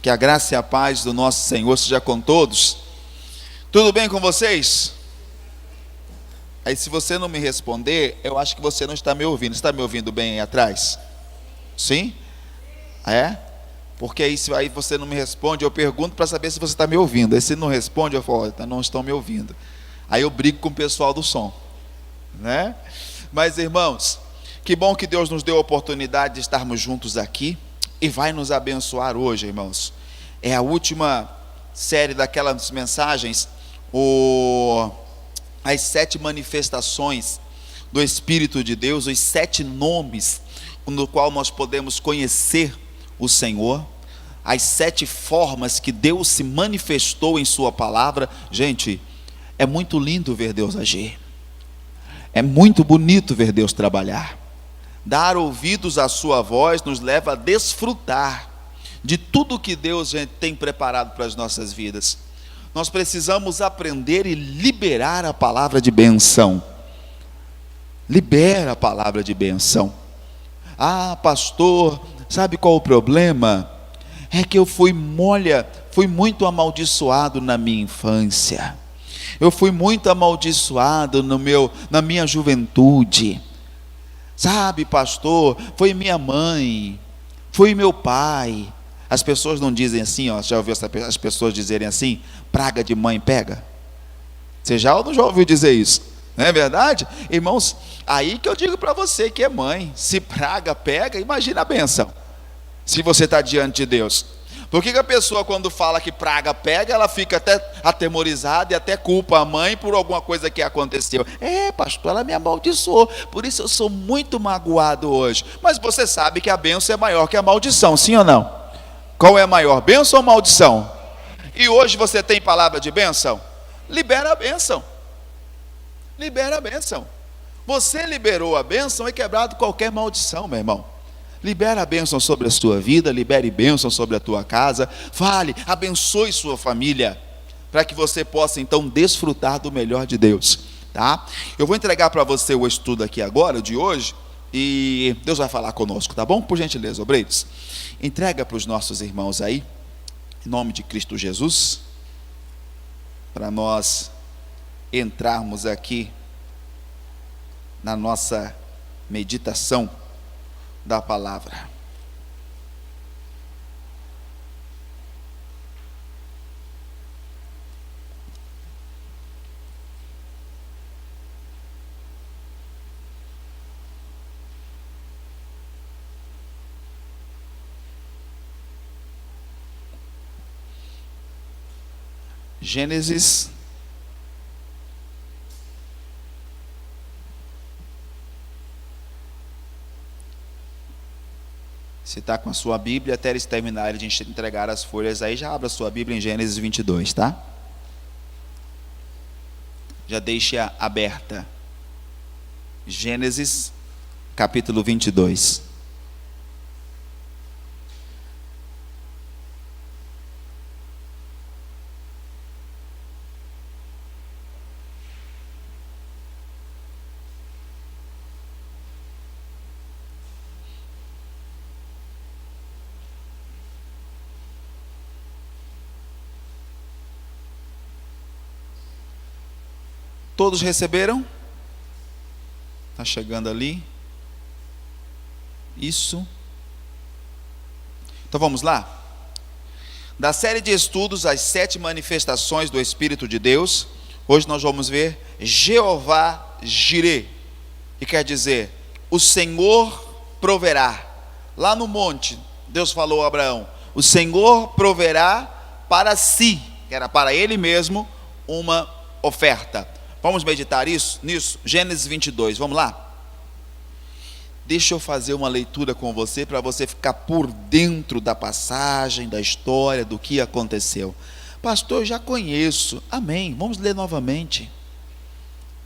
Que a graça e a paz do nosso Senhor seja com todos. Tudo bem com vocês? Aí se você não me responder, eu acho que você não está me ouvindo. Você está me ouvindo bem aí atrás? Sim? É? Porque aí se aí você não me responde, eu pergunto para saber se você está me ouvindo. Aí se não responde, eu falo, não estão me ouvindo. Aí eu brigo com o pessoal do som, né? Mas irmãos, que bom que Deus nos deu a oportunidade de estarmos juntos aqui e vai nos abençoar hoje, irmãos. É a última série daquelas mensagens, as 7 manifestações do Espírito de Deus, os 7 nomes no qual nós podemos conhecer o Senhor, as 7 formas que Deus se manifestou em sua palavra. Gente, é muito lindo ver Deus agir, é muito bonito ver Deus trabalhar. Dar ouvidos à sua voz nos leva a desfrutar de tudo que Deus tem preparado para as nossas vidas. Nós precisamos aprender e liberar a palavra de benção. Libera a palavra de benção. Ah, pastor, sabe qual o problema? É que eu fui muito amaldiçoado na minha infância. Eu fui muito amaldiçoado na minha juventude. Sabe, pastor, foi minha mãe, foi meu pai. As pessoas não dizem assim, ó, já ouviu as pessoas dizerem assim, praga de mãe pega? Você já ou não já ouviu dizer isso? Não é verdade? Irmãos, aí que eu digo para você que é mãe, se praga pega, imagina a bênção, se você está diante de Deus. Por que a pessoa quando fala que praga pega, ela fica até atemorizada e até culpa a mãe por alguma coisa que aconteceu? Pastor, ela me amaldiçoou, por isso eu sou muito magoado hoje. Mas você sabe que a bênção é maior que a maldição, sim ou não? Qual é a maior, bênção ou maldição? E hoje você tem palavra de bênção? Libera a bênção. Libera a bênção. Você liberou a bênção e quebrado qualquer maldição, meu irmão. Libera a bênção sobre a sua vida, libere bênção sobre a tua casa, fale, abençoe sua família, para que você possa então desfrutar do melhor de Deus, tá? Eu vou entregar para você o estudo aqui agora, de hoje, e Deus vai falar conosco, tá bom? Por gentileza, obreiros, entrega para os nossos irmãos aí, em nome de Cristo Jesus, para nós entrarmos aqui na nossa meditação da palavra. Gênesis Se está com a sua Bíblia, até eles terminarem de entregar as folhas aí, já abra a sua Bíblia em Gênesis 22, tá? Já deixe-a aberta. Gênesis, capítulo 22. Todos receberam? Está chegando ali. Isso. Então vamos lá. Da série de estudos, as 7 manifestações do Espírito de Deus, hoje nós vamos ver Jeová Jireh, que quer dizer, o Senhor proverá. Lá no monte, Deus falou a Abraão, o Senhor proverá para si, que era para ele mesmo, uma oferta. Vamos meditar nisso? Gênesis 22, vamos lá? Deixa eu fazer uma leitura com você, para você ficar por dentro da passagem, da história, do que aconteceu. Pastor, eu já conheço. Amém, vamos ler novamente.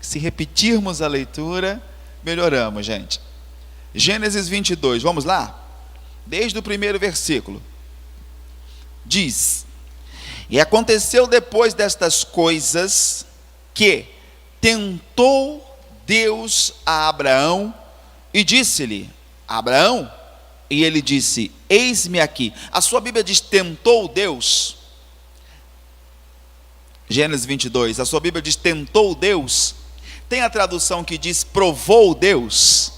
Se repetirmos a leitura, melhoramos, gente. Gênesis 22, vamos lá? Desde o primeiro versículo. Diz: E aconteceu depois destas coisas, que tentou Deus a Abraão e disse-lhe: Abraão, e ele disse: eis-me aqui. A sua Bíblia diz tentou Deus? Gênesis 22, a sua Bíblia diz tentou Deus? Tem a tradução que diz provou Deus?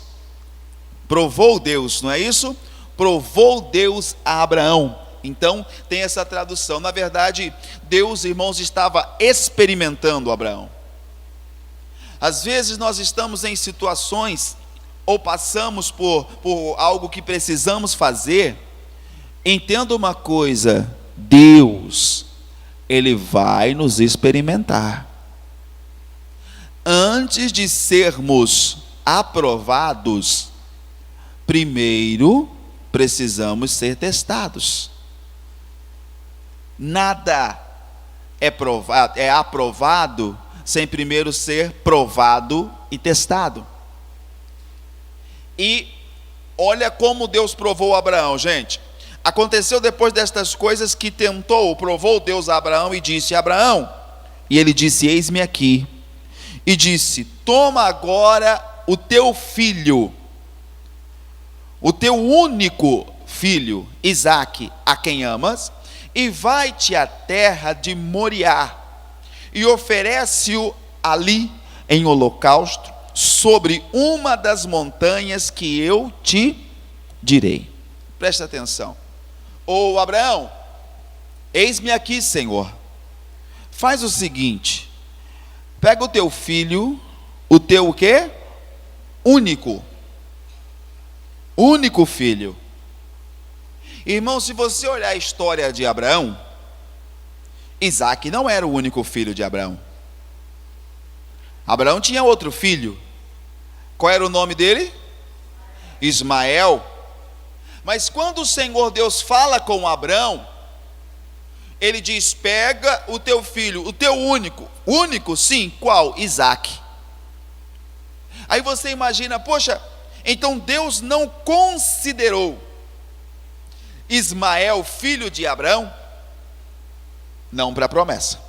Provou Deus, não é isso? Provou Deus a Abraão. Então tem essa tradução. Na verdade, Deus, irmãos, estava experimentando Abraão. Às vezes nós estamos em situações ou passamos por algo que precisamos fazer. Entenda uma coisa: Deus, Ele vai nos experimentar. Antes de sermos aprovados, primeiro precisamos ser testados. Nada é aprovado sem primeiro ser provado e testado. E olha como Deus provou Abraão, gente. Aconteceu depois destas coisas que provou Deus a Abraão e disse: Abraão, e ele disse: eis-me aqui. E disse: toma agora o teu filho, o teu único filho, Isaque, a quem amas, e vai-te à terra de Moriá, e oferece-o ali em holocausto, sobre uma das montanhas que eu te direi. Presta atenção. Ô Abraão, eis-me aqui, Senhor. Faz o seguinte: pega o teu filho, o teu o quê? Único filho. Irmão, se você olhar a história de Abraão, Isaque não era o único filho de Abraão. Abraão tinha outro filho. Qual era o nome dele? Ismael. Mas quando o Senhor Deus fala com Abraão, ele diz: pega o teu filho, o teu único, sim, qual? Isaque. Aí você imagina, poxa, então Deus não considerou Ismael, filho de Abraão? Não para a promessa.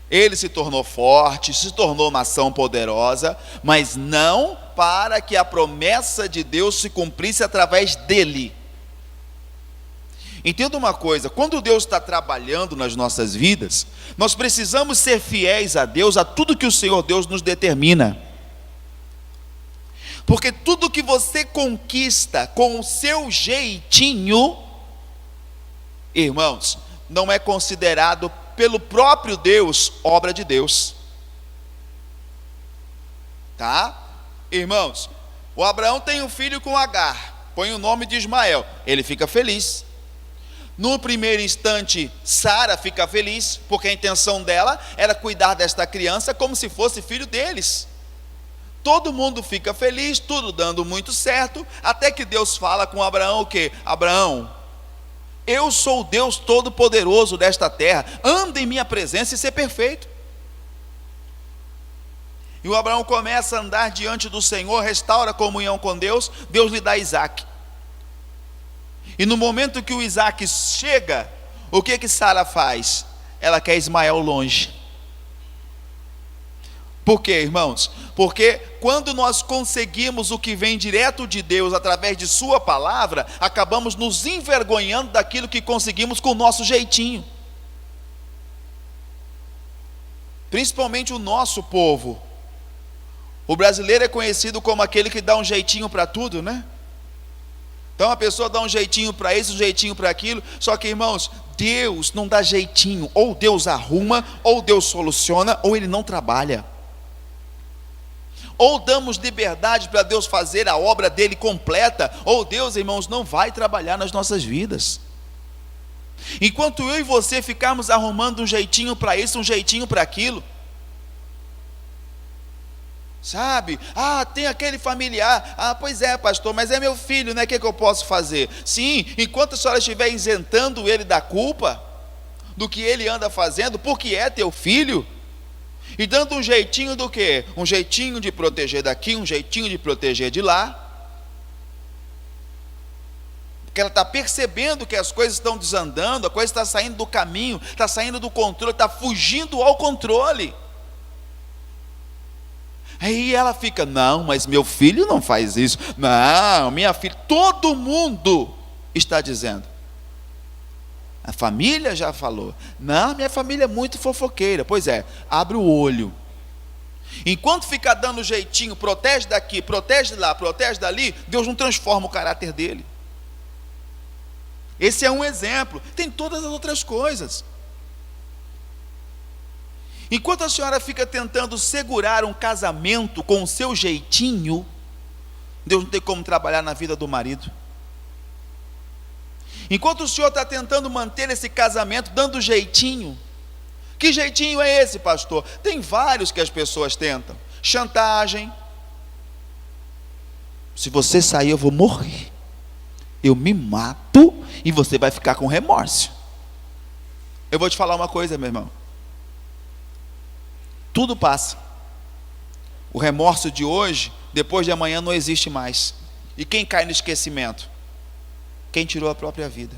Ele se tornou forte, se tornou nação poderosa, mas não para que a promessa de Deus se cumprisse através dele. Entenda uma coisa: quando Deus está trabalhando nas nossas vidas, nós precisamos ser fiéis a Deus, a tudo que o Senhor Deus nos determina. Porque tudo que você conquista com o seu jeitinho, irmãos, não é considerado pelo próprio Deus obra de Deus. Tá? Irmãos, o Abraão tem um filho com Agar, põe o nome de Ismael, ele fica feliz. No primeiro instante, Sara fica feliz, porque a intenção dela era cuidar desta criança como se fosse filho deles. Todo mundo fica feliz, tudo dando muito certo, até que Deus fala com Abraão o quê? Abraão, eu sou o Deus Todo-Poderoso desta terra, anda em minha presença e ser perfeito. E o Abraão começa a andar diante do Senhor, restaura a comunhão com Deus, Deus lhe dá Isaque. E no momento que o Isaque chega, o que Sara faz? Ela quer Ismael longe. Por quê, irmãos? Porque quando nós conseguimos o que vem direto de Deus através de sua palavra, acabamos nos envergonhando daquilo que conseguimos com o nosso jeitinho. Principalmente o nosso povo. O brasileiro é conhecido como aquele que dá um jeitinho para tudo, né? Então a pessoa dá um jeitinho para isso, um jeitinho para aquilo. Só que, irmãos, Deus não dá jeitinho. Ou Deus arruma, ou Deus soluciona, ou Ele não trabalha. Ou damos liberdade para Deus fazer a obra dele completa, ou Deus, irmãos, não vai trabalhar nas nossas vidas. Enquanto eu e você ficarmos arrumando um jeitinho para isso, um jeitinho para aquilo, sabe? Tem aquele familiar, pois é, pastor, mas é meu filho, né? O que eu posso fazer? Sim, enquanto a senhora estiver isentando ele da culpa, do que ele anda fazendo, porque é teu filho, e dando um jeitinho do quê? Um jeitinho de proteger daqui, um jeitinho de proteger de lá, porque ela está percebendo que as coisas estão desandando, a coisa está saindo do caminho, está saindo do controle, está fugindo ao controle. Aí ela fica, não, mas meu filho não faz isso. Não, minha filha, todo mundo está dizendo. A família já falou. Não, minha família é muito fofoqueira. Pois é, abre o olho. Enquanto ficar dando jeitinho, protege daqui, protege lá, protege dali, Deus não transforma o caráter dele. Esse é um exemplo. Tem todas as outras coisas. Enquanto a senhora fica tentando segurar um casamento com o seu jeitinho, Deus não tem como trabalhar na vida do marido. Enquanto o senhor está tentando manter esse casamento dando jeitinho, que jeitinho é esse, pastor? Tem vários que as pessoas tentam. Chantagem. Se você sair, eu vou morrer. Eu me mato e você vai ficar com remorso. Eu vou te falar uma coisa, meu irmão. Tudo passa. O remorso de hoje, depois de amanhã, não existe mais. E quem cai no esquecimento? Quem tirou a própria vida.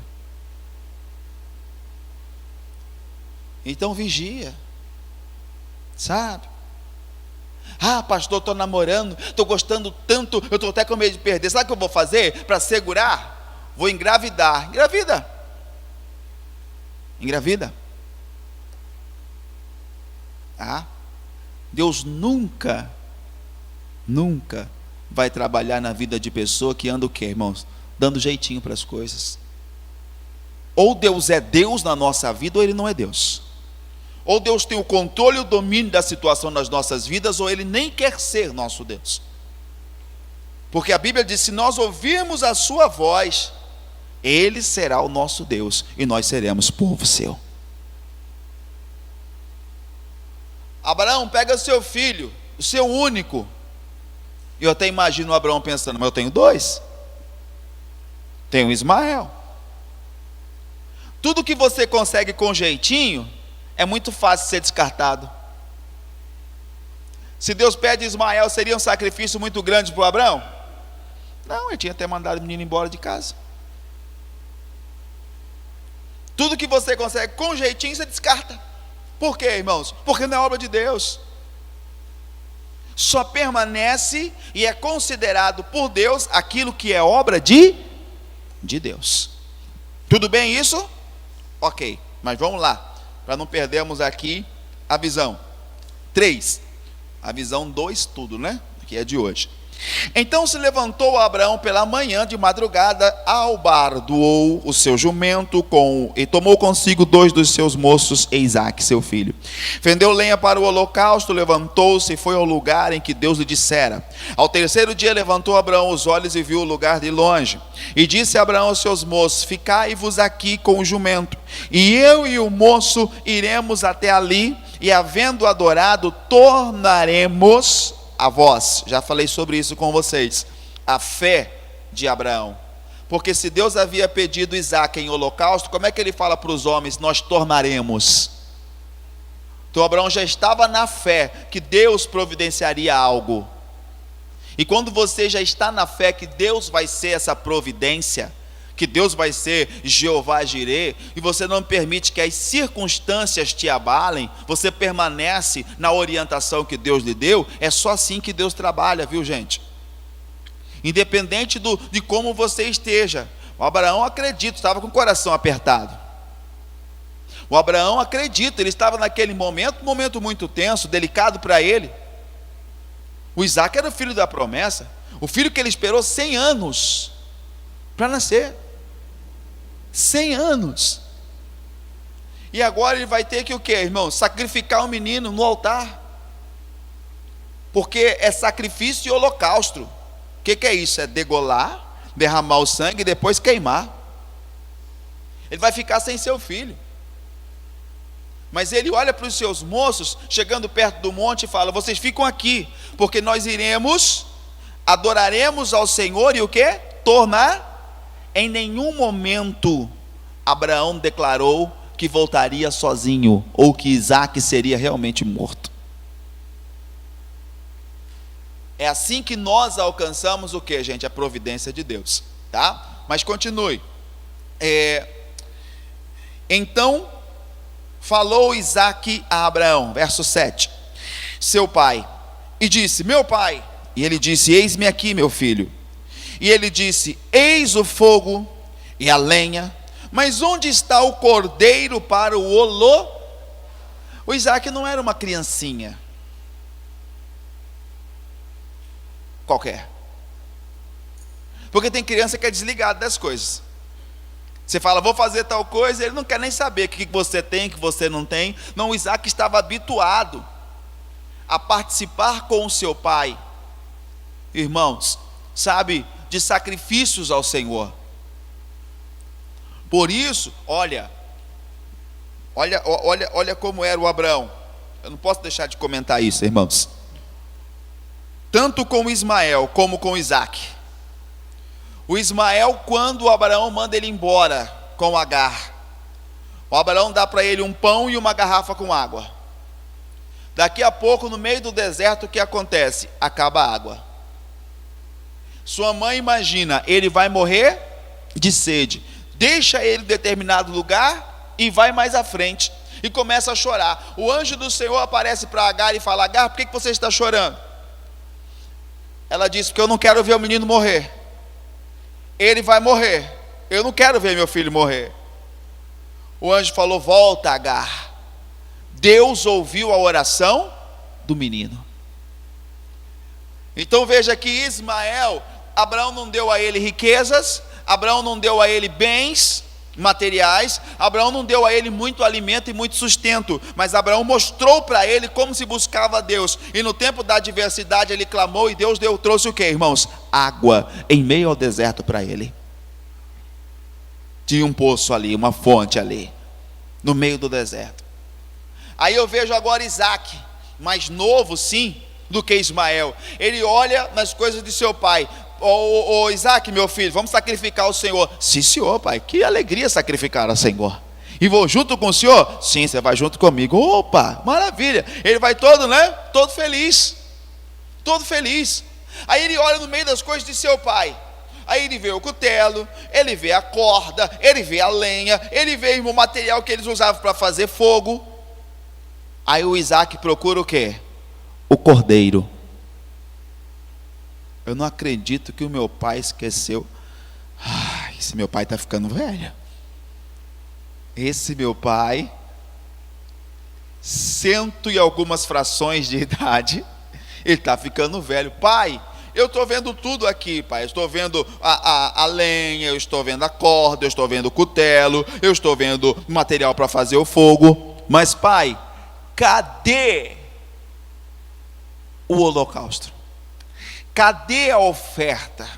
Então vigia, sabe? Ah, pastor, estou namorando, estou gostando tanto, eu estou até com medo de perder. Sabe o que eu vou fazer para segurar? Vou engravidar. Engravida. Ah, Deus nunca vai trabalhar na vida de pessoa que anda o quê, irmãos? Dando jeitinho para as coisas. Ou Deus é Deus na nossa vida, ou Ele não é Deus. Ou Deus tem o controle e o domínio da situação nas nossas vidas, ou Ele nem quer ser nosso Deus. Porque a Bíblia diz, se nós ouvirmos a sua voz, Ele será o nosso Deus, e nós seremos povo seu. Abraão, pega seu filho, o seu único. E eu até imagino o Abraão pensando, mas eu tenho 2. Tenho Ismael. Tudo que você consegue com jeitinho, é muito fácil ser descartado. Se Deus pede Ismael, seria um sacrifício muito grande para o Abraão? Não, ele tinha até mandado o menino embora de casa. Tudo que você consegue com jeitinho, você descarta. Por quê, irmãos? Porque não é obra de Deus. Só permanece e é considerado por Deus aquilo que é obra de Deus. Tudo bem isso? Ok, mas vamos lá, para não perdermos aqui a visão. 3, a visão do estudo, né? Que é de hoje. Então se levantou Abraão pela manhã de madrugada, albardoou o seu jumento e tomou consigo 2 dos seus moços e Isaque seu filho. Fendeu lenha para o holocausto, levantou-se e foi ao lugar em que Deus lhe dissera. Ao 3º dia levantou Abraão os olhos e viu o lugar de longe. E disse Abraão aos seus moços, ficai-vos aqui com o jumento, e eu e o moço iremos até ali, e havendo adorado, tornaremos a vós. Já falei sobre isso com vocês. A fé de Abraão. Porque se Deus havia pedido Isaque em holocausto, como é que ele fala para os homens, nós tornaremos? Então Abraão já estava na fé que Deus providenciaria algo. E quando você já está na fé que Deus vai ser essa providência, que Deus vai ser Jeová Jirê, e você não permite que as circunstâncias te abalem, você permanece na orientação que Deus lhe deu, é só assim que Deus trabalha, viu, gente? Independente de como você esteja. O Abraão, acredito, estava com o coração apertado. O Abraão, acredito, ele estava naquele momento, um momento muito tenso, delicado para ele. O Isaque era o filho da promessa, o filho que ele esperou 100 anos para nascer. 100 anos. E agora ele vai ter que o quê, irmão? Sacrificar um menino no altar. Porque é sacrifício e holocausto. O que é isso? É degolar, derramar o sangue e depois queimar. Ele vai ficar sem seu filho. Mas ele olha para os seus moços, chegando perto do monte, e fala, vocês ficam aqui, porque nós iremos, adoraremos ao Senhor e o quê? Tornar. Em nenhum momento Abraão declarou que voltaria sozinho, ou que Isaque seria realmente morto. É assim que nós alcançamos o que, gente? A providência de Deus, tá? Mas continue. Então falou Isaque a Abraão, verso 7, seu pai, e disse: meu pai. E ele disse: eis-me aqui, meu filho. E ele disse: eis o fogo e a lenha, mas onde está o cordeiro para o holo? O Isaac não era uma criancinha qualquer. Porque tem criança que é desligada das coisas. Você fala: vou fazer tal coisa, ele não quer nem saber o que você tem, o que você não tem. Não, o Isaac estava habituado a participar com o seu pai, irmãos, sabe, de sacrifícios ao Senhor. Por isso, olha como era o Abraão. Eu não posso deixar de comentar isso, irmãos. Tanto com Ismael como com Isaac. O Ismael, quando o Abraão manda ele embora com Agar, o Abraão dá para ele um pão e uma garrafa com água. Daqui a pouco, no meio do deserto, o que acontece? Acaba a água. Sua mãe imagina, ele vai morrer de sede. Deixa ele em determinado lugar e vai mais à frente. E começa a chorar. O anjo do Senhor aparece para Agar e fala: Agar, por que você está chorando? Ela diz: porque eu não quero ver o menino morrer. Ele vai morrer. Eu não quero ver meu filho morrer. O anjo falou: volta, Agar. Deus ouviu a oração do menino. Então veja que Ismael, Abraão não deu a ele riquezas, Abraão não deu a ele bens materiais, Abraão não deu a ele muito alimento e muito sustento, mas Abraão mostrou para ele como se buscava a Deus. E no tempo da adversidade ele clamou, e Deus trouxe o que, irmãos? Água em meio ao deserto para ele. Tinha um poço ali, uma fonte ali, no meio do deserto. Aí eu vejo agora Isaac, mais novo sim do que Ismael. Ele olha nas coisas de seu pai. Ô Isaac, meu filho, vamos sacrificar ao Senhor. Sim, senhor, pai, que alegria sacrificar ao Senhor. E vou junto com o senhor? Sim, você vai junto comigo. Opa, maravilha. Ele vai todo, né? Todo feliz. Todo feliz. Aí ele olha no meio das coisas de seu pai. Aí ele vê o cutelo, ele vê a corda, ele vê a lenha, ele vê o material que eles usavam para fazer fogo. Aí o Isaac procura o quê? O cordeiro. Eu não acredito que o meu pai esqueceu. Esse meu pai está ficando velho. Esse meu pai, 100 e algumas frações de idade, ele está ficando velho. Pai, eu estou vendo tudo aqui, pai. Eu estou vendo a lenha, eu estou vendo a corda, eu estou vendo o cutelo, eu estou vendo material para fazer o fogo. Mas, pai, cadê o holocausto? Cadê a oferta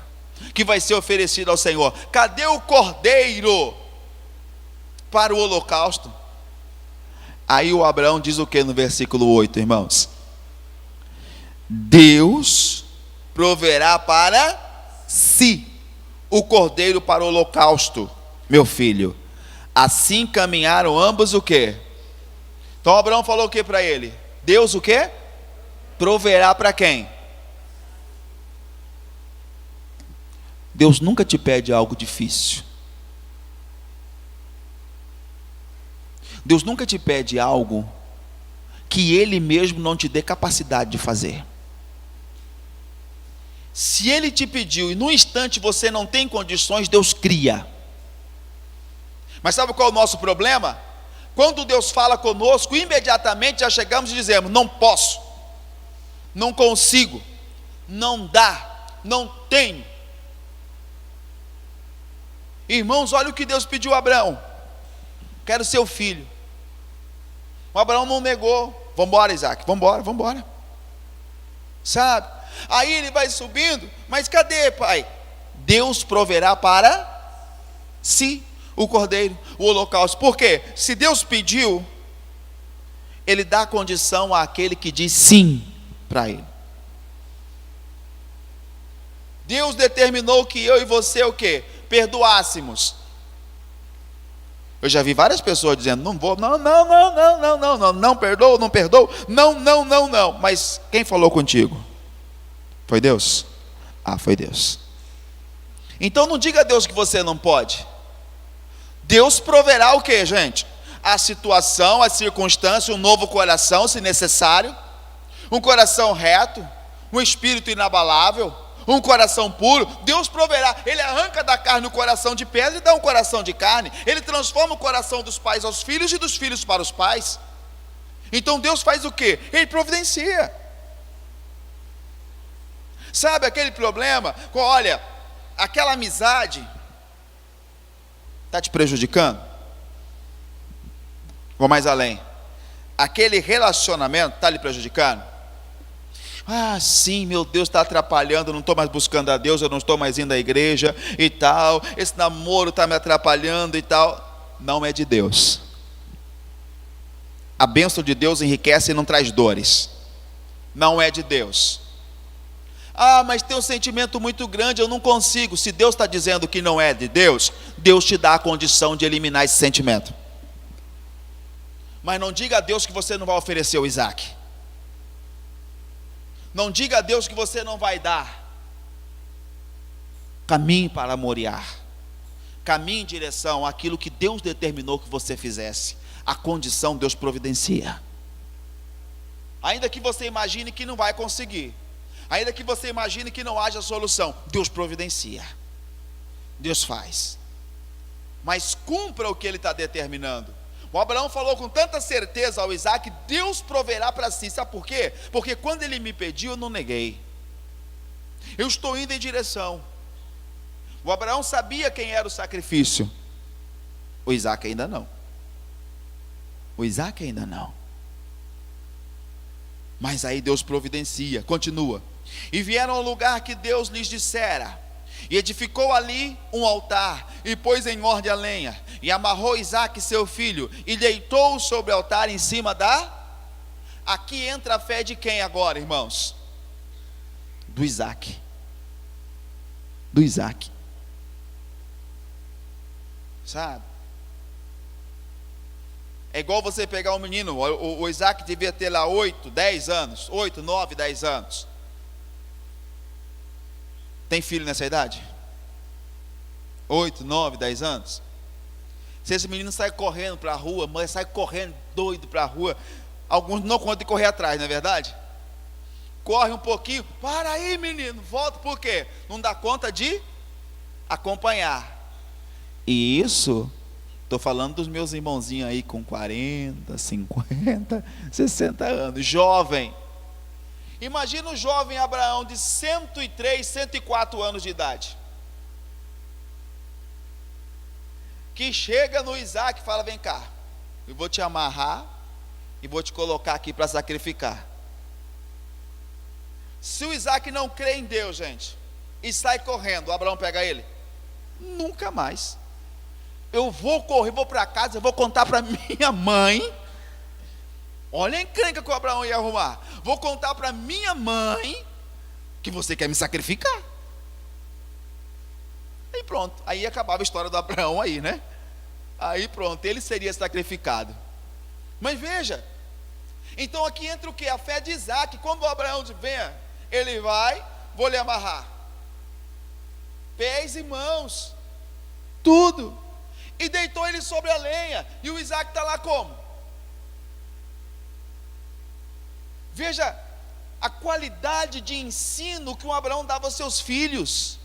que vai ser oferecida ao Senhor? Cadê o cordeiro para o holocausto? Aí o Abraão diz o que no versículo 8, irmãos? Deus proverá para si o cordeiro para o holocausto, meu filho. Assim caminharam ambos o quê? Então Abraão falou o que para ele? Deus o quê? Proverá para quem? Deus nunca te pede algo difícil. Deus nunca te pede algo que Ele mesmo não te dê capacidade de fazer. Se Ele te pediu e num instante você não tem condições, Deus cria. Mas sabe qual é o nosso problema? Quando Deus fala conosco, imediatamente já chegamos e dizemos: não posso, não consigo, não dá, não tenho. Irmãos, olha o que Deus pediu a Abraão: quero seu filho. O Abraão não negou. Vamos embora, Isaac, vamos embora. Sabe? Aí ele vai subindo, mas cadê, pai? Deus proverá para si o cordeiro, o holocausto. Por quê? Se Deus pediu, Ele dá condição àquele que diz sim para Ele. Deus determinou que eu e você o quê? Perdoássemos. Eu já vi várias pessoas dizendo: não vou, não perdoo, não. Mas quem falou contigo? Foi Deus? Foi Deus. Então não diga a Deus que você não pode. Deus proverá o que, gente? A situação, a circunstância, um novo coração, se necessário. um coração reto, um espírito inabalável, um coração puro, Deus proverá. Ele arranca da carne o coração de pedra e dá um coração de carne. Ele transforma o coração dos pais aos filhos e dos filhos para os pais. Então Deus faz o quê? Ele providencia. Sabe aquele problema? Olha, aquela amizade está te prejudicando? Vou mais além. Aquele relacionamento está lhe prejudicando? Ah, sim, meu Deus está atrapalhando, eu não estou mais buscando a Deus, eu não estou mais indo à igreja e tal, esse namoro está me atrapalhando e tal. Não é de Deus. A bênção de Deus enriquece e não traz dores. Não é de Deus. Ah, mas tem um sentimento muito grande, eu não consigo. Se Deus está dizendo que não é de Deus, Deus te dá a condição de eliminar esse sentimento. Mas não diga a Deus que você não vai oferecer o Isaac. Não diga a Deus que você não vai dar. Caminhe para Moriá. Caminhe em direção àquilo que Deus determinou que você fizesse. A condição Deus providencia. Ainda que você imagine que não vai conseguir, ainda que você imagine que não haja solução, Deus providencia. Deus faz. Mas cumpra o que Ele está determinando. O Abraão falou com tanta certeza ao Isaac: Deus proverá para si. Sabe por quê? Porque quando ele me pediu, eu não neguei. Eu estou indo em direção. O Abraão sabia quem era o sacrifício. O Isaac ainda não. O Isaac ainda não. Mas aí Deus providencia. Continua. E vieram ao lugar que Deus lhes dissera, e edificou ali um altar, e pôs em ordem a lenha, e amarrou Isaque seu filho, e deitou-o sobre o altar em cima da... Aqui entra a fé de quem agora, irmãos? Do Isaque. Do Isaque. Sabe? É igual você pegar um menino, o Isaque devia ter lá 8, 10 anos, 8, 9, 10 anos. Tem filho nessa idade? 8, 9, 10 anos? Se esse menino sai correndo para a rua, mãe sai correndo doido para a rua, alguns não contam de correr atrás, não é verdade? Corre um pouquinho, para aí menino, volta, por quê? Não dá conta de acompanhar. E isso, estou falando dos meus irmãozinhos aí com 40, 50, 60 anos, jovem. Imagina o jovem Abraão de 103, 104 anos de idade, que chega no Isaac e fala: vem cá, eu vou te amarrar e vou te colocar aqui para sacrificar. Se o Isaac não crê em Deus, gente, e sai correndo, o Abraão pega ele? Nunca mais. Eu vou correr, vou para casa, eu vou contar para minha mãe. Olha a encrenca que o Abraão ia arrumar. Vou contar para minha mãe que você quer me sacrificar. Aí pronto, aí acabava a história do Abraão aí, né? Aí pronto, ele seria sacrificado. Mas veja, então aqui entra o que? A fé de Isaac. Quando o Abraão venha, ele vai, vou lhe amarrar pés e mãos, tudo, e deitou ele sobre a lenha, e o Isaac está lá como? Veja a qualidade de ensino que o Abraão dava aos seus filhos.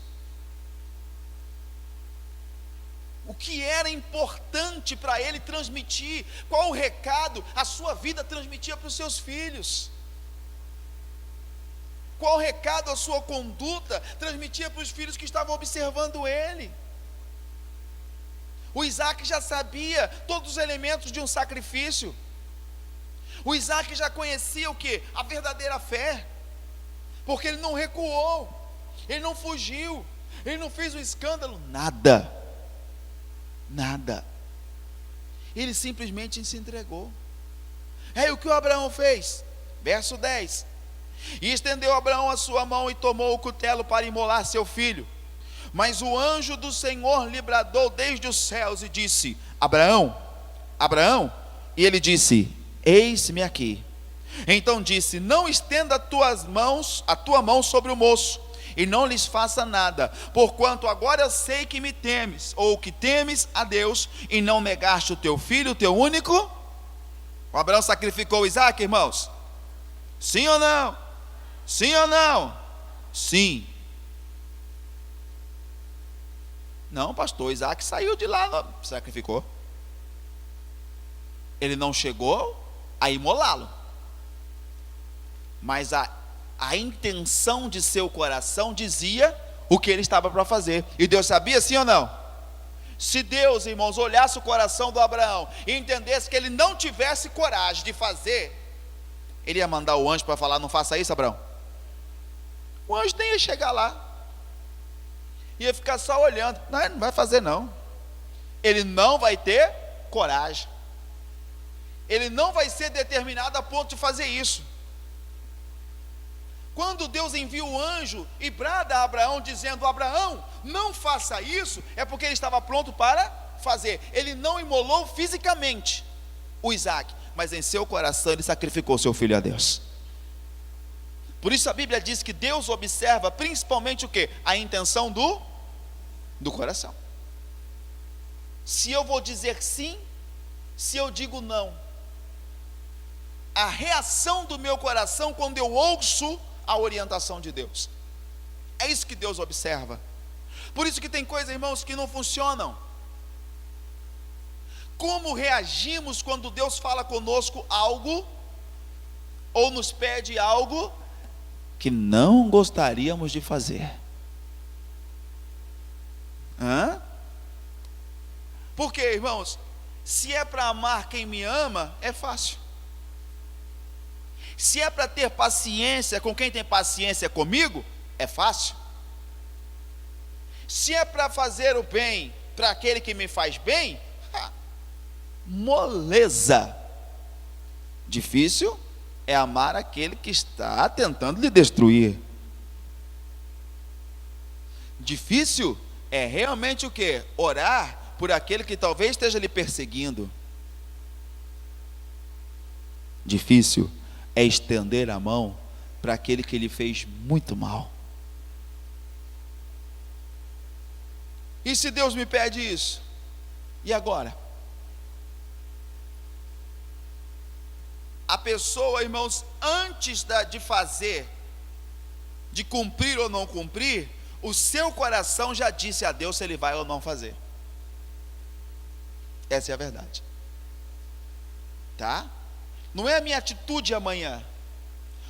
O que era importante para ele transmitir, qual o recado a sua vida transmitia para os seus filhos, qual o recado a sua conduta transmitia para os filhos que estavam observando ele. O Isaac já sabia todos os elementos de um sacrifício. O Isaac já conhecia o que? A verdadeira fé, porque ele não recuou, ele não fugiu, ele não fez um escândalo, nada, ele simplesmente se entregou. É o que o Abraão fez, verso 10, e estendeu Abraão a sua mão e tomou o cutelo para imolar seu filho, mas o anjo do Senhor lhe bradou desde os céus e disse: Abraão, Abraão, e ele disse: eis-me aqui. Então disse: não estenda a tua mão sobre o moço, e não lhes faça nada, porquanto agora eu sei que me temes, ou que temes a Deus, e não negaste o teu filho, o teu único. O Abraão sacrificou Isaac, irmãos? Sim ou não? Sim ou não? Sim. Não, pastor, Isaac saiu de lá, não, sacrificou. Ele não chegou a imolá-lo, mas a intenção de seu coração dizia o que ele estava para fazer. E Deus sabia, sim ou não? Se Deus, irmãos, olhasse o coração do Abraão e entendesse que ele não tivesse coragem de fazer, ele ia mandar o anjo para falar: não faça isso, Abraão. O anjo nem ia chegar lá, ia ficar só olhando. Não, ele não vai fazer não. Ele não vai ter coragem, ele não vai ser determinado a ponto de fazer isso. Quando Deus envia o anjo e brada a Abraão dizendo: Abraão, não faça isso, é porque ele estava pronto para fazer. Ele não imolou fisicamente o Isaac, mas em seu coração ele sacrificou seu filho a Deus. Por isso a Bíblia diz que Deus observa principalmente o quê? A intenção do coração. Se eu vou dizer sim, se eu digo não, a reação do meu coração quando eu ouço a orientação de Deus, é isso que Deus observa. Por isso que tem coisas, irmãos, que não funcionam. Como reagimos quando Deus fala conosco algo, ou nos pede algo que não gostaríamos de fazer? Porque, irmãos, se é para amar quem me ama, é fácil. Se é para ter paciência com quem tem paciência comigo, é fácil. Se é para fazer o bem para aquele que me faz bem, moleza. Difícil é amar aquele que está tentando lhe destruir. Difícil é realmente o quê? Orar por aquele que talvez esteja lhe perseguindo. Difícil é estender a mão para aquele que lhe fez muito mal. E se Deus me pede isso? E agora? A pessoa, irmãos, antes de fazer, de cumprir ou não cumprir, o seu coração já disse a Deus se ele vai ou não fazer. Essa é a verdade. Tá? Não é a minha atitude amanhã,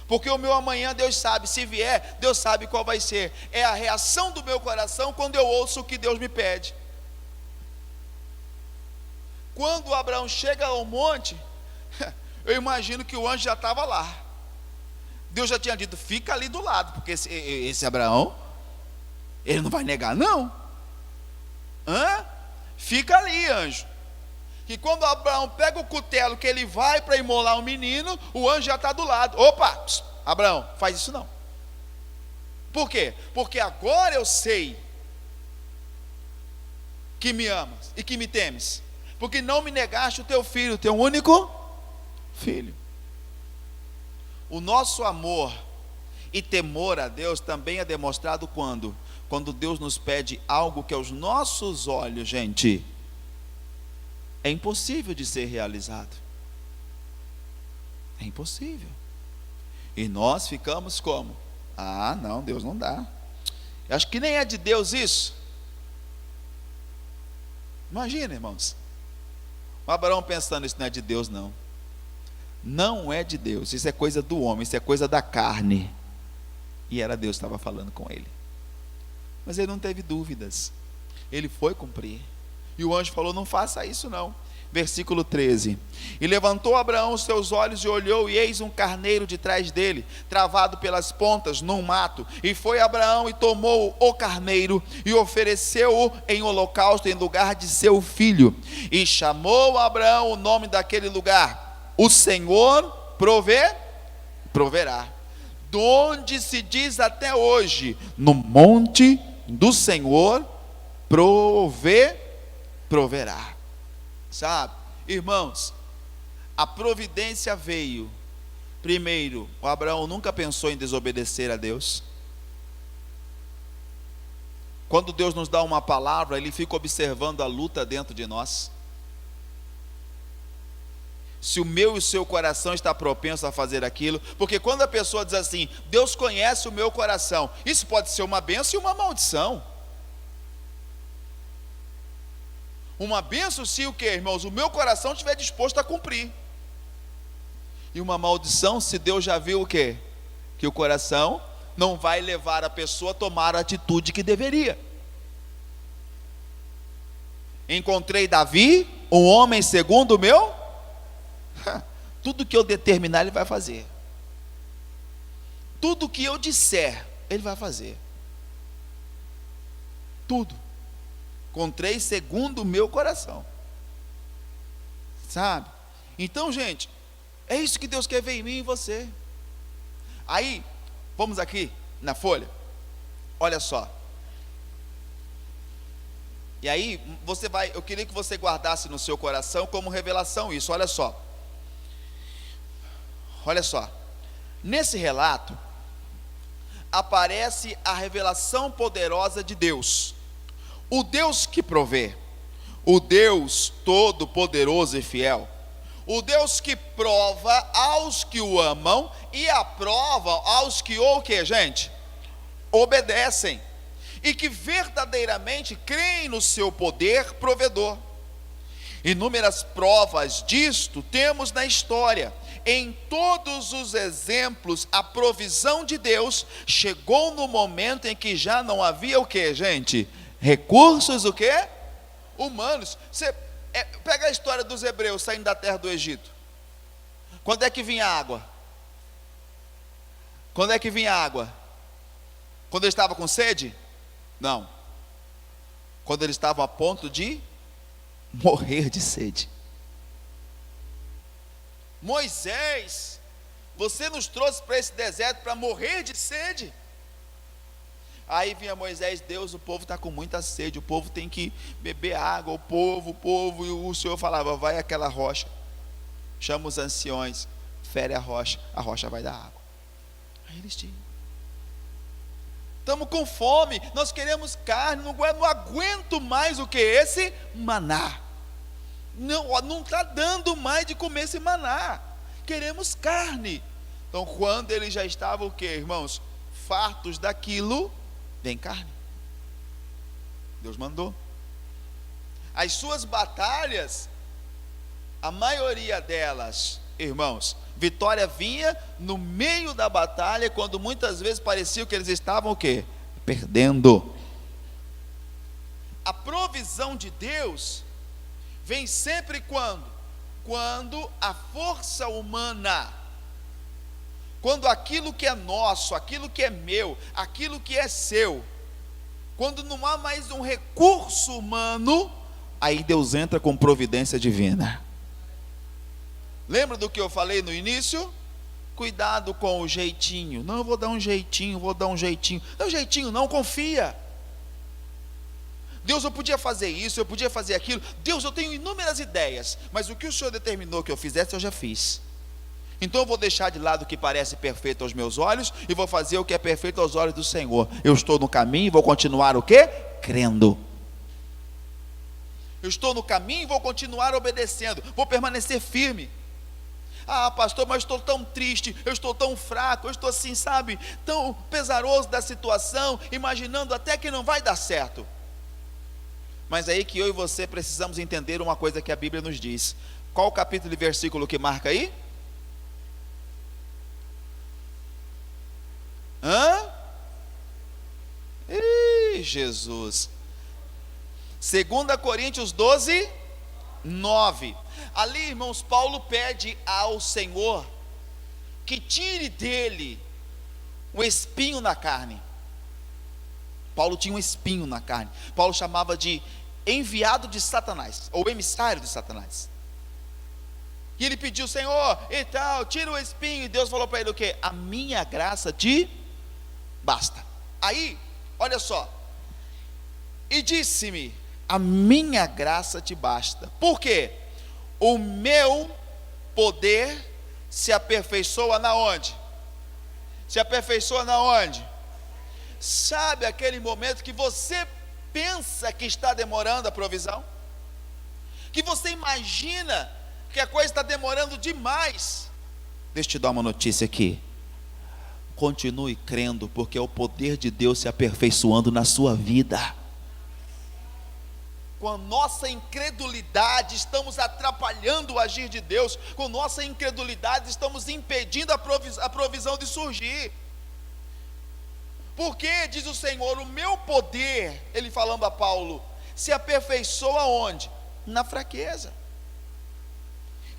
porque o meu amanhã Deus sabe, se vier, Deus sabe qual vai ser. É a reação do meu coração quando eu ouço o que Deus me pede. Quando Abraão chega ao monte, eu imagino que o anjo já estava lá. Deus já tinha dito: fica ali do lado, porque esse Abraão, ele não vai negar não. Fica ali, anjo. Que quando Abraão pega o cutelo, que ele vai para imolar o menino, o anjo já está do lado. Opa, Abraão, faz isso não. Por quê? Porque agora eu sei que me amas e que me temes, porque não me negaste o teu filho, o teu único filho. O nosso amor e temor a Deus também é demonstrado quando Deus nos pede algo que aos nossos olhos, gente, é impossível de ser realizado. É impossível. E nós ficamos como? Não, Deus não dá. Eu acho que nem é de Deus isso. Imagina, irmãos, o Abraão pensando: isso não é de Deus não. Não é de Deus, isso é coisa do homem, isso é coisa da carne. E era Deus que estava falando com ele. Mas ele não teve dúvidas, ele foi cumprir. E o anjo falou: não faça isso não. Versículo 13: e levantou Abraão os seus olhos e olhou, e eis um carneiro de trás dele, travado pelas pontas num mato. E foi Abraão e tomou o carneiro e ofereceu-o em holocausto em lugar de seu filho. E chamou Abraão o nome daquele lugar: o Senhor proverá. Donde se diz até hoje: no monte do Senhor proverá. Sabe, irmãos, a providência veio. Primeiro, o Abraão nunca pensou em desobedecer a Deus. Quando Deus nos dá uma palavra, Ele fica observando a luta dentro de nós. se o meu e o seu coração está propenso a fazer aquilo, porque quando a pessoa diz assim, Deus conhece o meu coração, isso pode ser uma bênção e uma maldição. Uma bênção se o que, irmãos? O meu coração estiver disposto a cumprir. E uma maldição se Deus já viu o quê? Que o coração não vai levar a pessoa a tomar a atitude que deveria. Encontrei Davi, um homem segundo o meu, tudo que eu determinar ele vai fazer, tudo que eu disser ele vai fazer, tudo, encontrei segundo o meu coração, sabe? Então, gente, é isso que Deus quer ver em mim e em você. Aí, vamos aqui na folha, olha só. E aí, eu queria que você guardasse no seu coração como revelação isso, olha só. Olha só. Nesse relato, aparece a revelação poderosa de Deus. O Deus que provê, o Deus todo-poderoso e fiel, o Deus que prova aos que o amam e aprova aos que o que, gente? Obedecem. E que verdadeiramente creem no seu poder provedor. Inúmeras provas disto temos na história. Em todos os exemplos, a provisão de Deus chegou no momento em que já não havia o que, gente? Recursos o que? Humanos. Você pega a história dos hebreus saindo da terra do Egito. Quando é que vinha água? Quando é que vinha água? Quando ele estava com sede? Não. Quando eles estavam a ponto de morrer de sede. Moisés, você nos trouxe para esse deserto para morrer de sede? Aí vinha Moisés, Deus, o povo está com muita sede, o povo tem que beber água, o povo, e o Senhor falava, vai àquela rocha, chama os anciões, fere a rocha vai dar água. Aí eles tinham. Estamos com fome, nós queremos carne, não aguento mais o que? Esse maná. Não está dando mais de comer esse maná, queremos carne. Então quando eles já estavam o que, irmãos? Fartos daquilo, vem carne. Deus mandou. As suas batalhas, a maioria delas, irmãos, vitória vinha no meio da batalha, quando muitas vezes parecia que eles estavam o quê? Perdendo. A provisão de Deus vem sempre quando? Quando a força humana, quando aquilo que é nosso, aquilo que é meu, aquilo que é seu, quando não há mais um recurso humano, aí Deus entra com providência divina. Lembra do que eu falei no início? Cuidado com o jeitinho. Não, eu vou dar um jeitinho, Não, jeitinho não, confia. Deus, eu podia fazer isso, eu podia fazer aquilo. Deus, eu tenho inúmeras ideias, mas o que o Senhor determinou que eu fizesse, eu já fiz. Então eu vou deixar de lado o que parece perfeito aos meus olhos e vou fazer o que é perfeito aos olhos do Senhor. Eu estou no caminho e vou continuar o quê? Crendo. Eu estou no caminho e vou continuar obedecendo. Vou permanecer firme. Ah, pastor, mas estou tão triste, eu estou tão fraco, eu estou assim, sabe, tão pesaroso da situação, imaginando até que não vai dar certo. Mas aí que eu e você precisamos entender uma coisa que a Bíblia nos diz. Qual o capítulo e versículo que marca aí? Ih, Jesus. 2 Coríntios 12, 9. Ali, irmãos, Paulo pede ao Senhor que tire dele um espinho na carne. Paulo tinha um espinho na carne. Paulo chamava de enviado de Satanás, ou emissário de Satanás. E ele pediu, Senhor, e tal, tira o espinho. E Deus falou para ele o quê? A minha graça te basta. Aí, olha só. E disse-me, a minha graça te basta. Por quê? O meu poder se aperfeiçoa na onde? Se aperfeiçoa na onde? Sabe aquele momento que você pensa que está demorando a provisão? Que você imagina porque a coisa está demorando demais. Deixa eu te dar uma notícia aqui. Continue crendo, porque é o poder de Deus se aperfeiçoando na sua vida. Com a nossa incredulidade estamos atrapalhando o agir de Deus. Com nossa incredulidade estamos impedindo a provisão de surgir. Porque, diz o Senhor, o meu poder, ele falando a Paulo, se aperfeiçoa onde? Na fraqueza.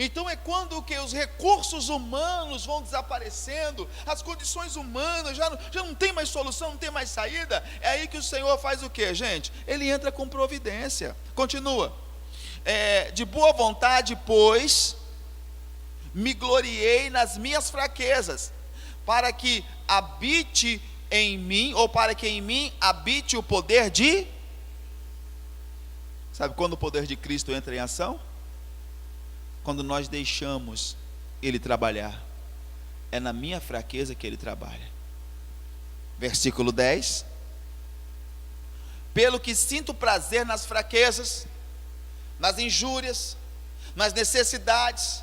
Então é quando que os recursos humanos vão desaparecendo, as condições humanas já não tem mais solução, não tem mais saída. É aí que o Senhor faz o que, gente? Ele entra com providência. Continua. De boa vontade, pois, me gloriei nas minhas fraquezas, para que habite em mim, ou para que em mim habite o poder de... Sabe quando o poder de Cristo entra em ação? Quando nós deixamos Ele trabalhar. É na minha fraqueza que Ele trabalha. Versículo 10. Pelo que sinto prazer nas fraquezas, nas injúrias, nas necessidades,